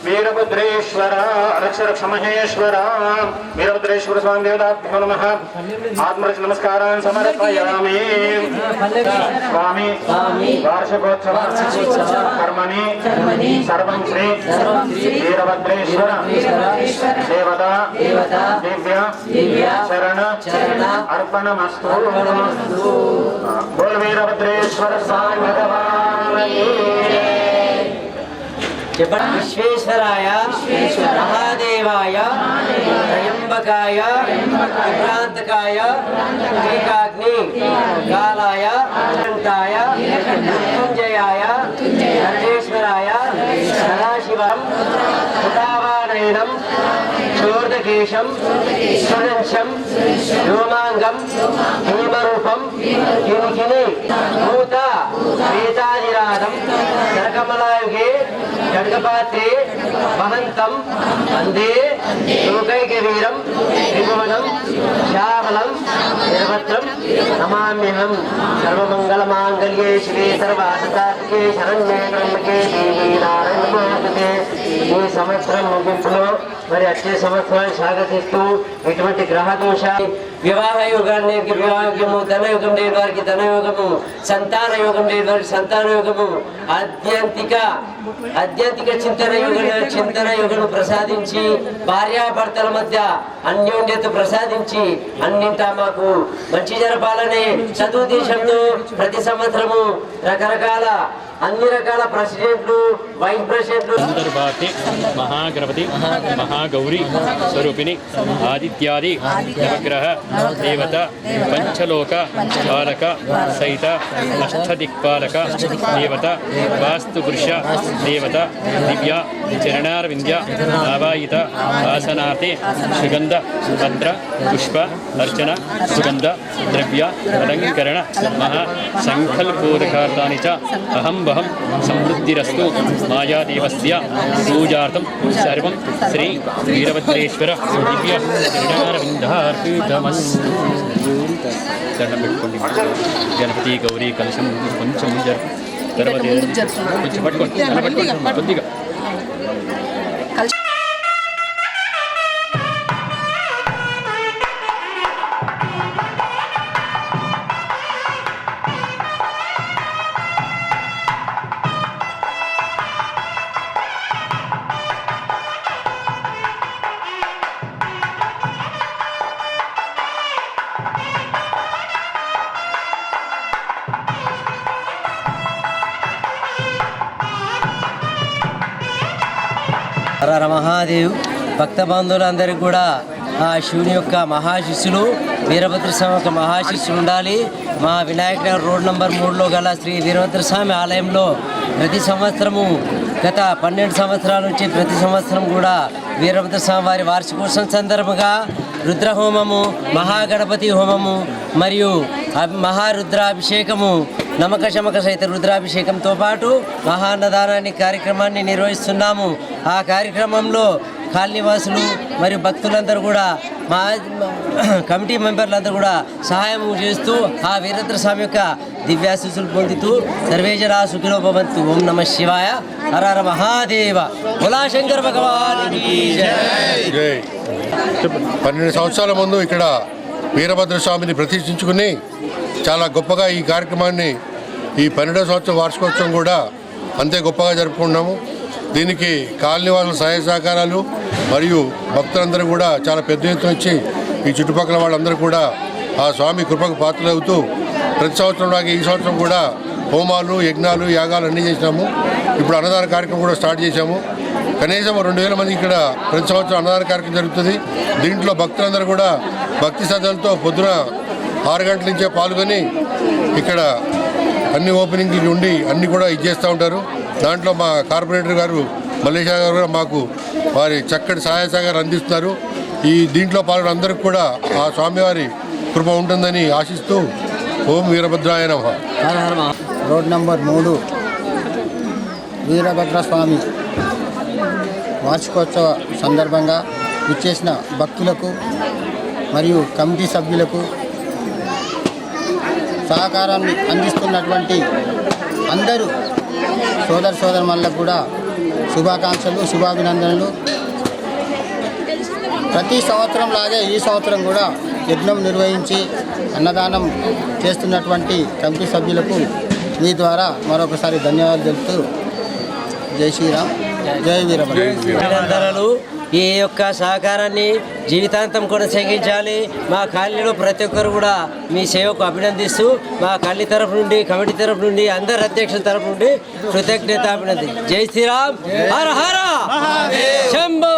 వీరభద్రేశ్వర రక్ష రక్ష మహేశ్వర. వీరభద్రేశ్వర స్వామి దేవతాభ్యో నమః. ఆత్మరక్ష నమస్కారాన్ని సమర్పయామి. స్వామి వార్షికోత్సవ కర్మణి సర్వం శ్రీ వీరభద్రేశ్వర దేవత దివ్య శరణ అర్పణమస్తు. బోల్ వీరభద్రేశ్వర స్వామి భగవాన్. విశ్వేశ్వరాయ మహాదేవాయ త్రయంబకాయ విభ్రాంతకాయ ఏకాగ్ని కాలాయ అనంతాయ మృత్యుంజయాయ సర్వేశ్వరాయ సదాశివం సుతావానయనం చోర్దకేశం సురంశం రోమాంగం హేమరూపం కినికిని భూత వేతాదిరాధం కనకమలాయుగే ఖడ్గపాత్రే మహంతం వందే లోకైకవీరం త్రిభువనం శ్యామలం నిరవత్రం నమామ్యహం. సర్వమంగళమాంగళ్యే శివే సర్వార్థసాధికే శరణ్యే త్ర్యంబకే దేవీ నారాయణి నమోస్తుతే. ఈ సంవత్సరం ముగింపులో మరి వచ్చే సంవత్సరాన్ని స్వాగతిస్తూ ఇటువంటి గ్రహ దోషాలు వివాహ యోగాన్ని వివాహయోగము, ధనయోగం లేని వారికి ధనయోగము, సంతాన యోగం లేని వారికి సంతాన యోగము, ఆధ్యాత్మిక చింతన యోగను ప్రసాదించి భార్యాభర్తల మధ్య అన్యోన్యత ప్రసాదించి అన్నింటా మాకు మంచి జరపాలని సదుద్దేశంతో ప్రతి సంవత్సరము అన్ని రకాల ప్రెసిడెంట్లు వైస్ ప్రెసిడెంట్లు మహాగణపతి మహాగౌరీ స్వరూపిణి ఆదిత్యాది నవగ్రహ దేవత పంచలోక పాలక సహిత అష్టదిక్పాలక దేవత వాస్తు పురుష దేవత దివ్య చరణారవింద్య ఆవాయిత ఆసనార్థే సుగంధ పత్ర పుష్ప అర్చన సుగంధ ద్రవ్య అలంకరణ మహా సంకల్పోదకార్థాని చ అహం వహం సమృద్ధిరస్తు. మాయాదేవస్య పూజార్థం సర్వం శ్రీ వీరభద్రేశ్వర దివ్య చరణారవిందార్పితమస్తు. దండం పెట్టుకోండి. గణపతి గౌరీ కలశం కొంచెం తర్వాత కొంచెం పట్టుకోండి కొద్దిగా. హర మహాదేవ్. భక్త బంధువులందరికీ కూడా ఆ శివుని యొక్క మహాశిష్యులు వీరభద్ర స్వామి యొక్క మహాశిష్యులు ఉండాలి. మా వినాయక నగర్ రోడ్ నంబర్ 3లో గల శ్రీ వీరభద్ర స్వామి ఆలయంలో ప్రతి సంవత్సరము గత 12 సంవత్సరాల నుంచి ప్రతి సంవత్సరం కూడా వీరభద్ర స్వామి వారి వార్షికోత్సవం సందర్భంగా రుద్రహోమము, మహాగణపతి హోమము మరియు మహారుద్రాభిషేకము నమక శమక సహిత రుద్రాభిషేకంతో పాటు మహాన్నదానాన్ని కార్యక్రమాన్ని నిర్వహిస్తున్నాము. ఆ కార్యక్రమంలో కాలనీవాసులు మరియు భక్తులందరూ కూడా మా కమిటీ మెంబర్లందరూ కూడా సహాయం చేస్తూ ఆ వీరేంద్ర స్వామి యొక్క దివ్యాశీస్సులు పొందుతూ సర్వేజనా సుఖినో భవంతు. ఓం నమ శివాయ. హర హర మహాదేవ. భోళాశంకర భగవానికి జై. 12 సంవత్సరాల ముందు ఇక్కడ వీరభద్ర స్వామిని ప్రతిష్ఠించుకుని చాలా గొప్పగా ఈ కార్యక్రమాన్ని ఈ 12వ సంవత్సరం వార్షికోత్సవం కూడా అంతే గొప్పగా జరుపుకుంటున్నాము. దీనికి కాలనీ వాళ్ళ సహాయ సహకారాలు మరియు భక్తులందరూ కూడా చాలా పెద్ద ఎత్తున వచ్చి ఈ చుట్టుపక్కల వాళ్ళందరూ కూడా ఆ స్వామి కృపకు పాత్రలవుతూ ప్రతి సంవత్సరం లాగా ఈ సంవత్సరం కూడా హోమాలు యజ్ఞాలు యాగాలు అన్నీ చేసినాము. ఇప్పుడు అన్నదాన కార్యక్రమం కూడా స్టార్ట్ చేశాము. కనీసం 2000 మంది ఇక్కడ ప్రతి సంవత్సరం అన్నదాన కార్యక్రమం జరుగుతుంది. దీంట్లో భక్తులందరూ కూడా భక్తి శ్రద్ధలతో పొద్దున 6 గంటల నుంచే పాల్గొని ఇక్కడ అన్ని ఓపెనింగ్లు ఉండి అన్నీ కూడా ఇచ్చేస్తూ ఉంటారు. దాంట్లో మా కార్పొరేటర్ గారు మల్లేశా గారు కూడా మాకు వారి చక్కటి సహాయ సహకారం అందిస్తున్నారు. ఈ దీంట్లో పాల్గొన్న అందరికీ కూడా ఆ స్వామివారి కృప ఉంటుందని ఆశిస్తూ ఓం వీరభద్రాయ నమః. రోడ్ నంబర్ 3 వీరభద్ర స్వామి వార్షికోత్సవ సందర్భంగా ఇచ్చేసిన భక్తులకు మరియు కమిటీ సభ్యులకు సహకారాన్ని అందిస్తున్నటువంటి అందరూ సోదరులకు కూడా శుభాకాంక్షలు, శుభాభినందనలు. ప్రతి సంవత్సరం లాగే ఈ సంవత్సరం కూడా యజ్ఞం నిర్వహించి అన్నదానం చేస్తున్నటువంటి కమిటీ సభ్యులకు మీ ద్వారా మరొకసారి ధన్యవాదాలు తెలుపుతూ జై శ్రీరామ్, జై వీరభద్ర. అభినందనలు. ఈ యొక్క సహకారాన్ని జీవితాంతం కొనసాగించాలి. మా కాలనీలో ప్రతి ఒక్కరు కూడా మీ సేవకు అభినందిస్తూ మా కాలనీ తరఫు నుండి, కమిటీ తరఫు నుండి, అందరి అధ్యక్షుల తరఫు నుండి కృతజ్ఞత అభినంది. జై శ్రీరామ్. హర హర శంభో.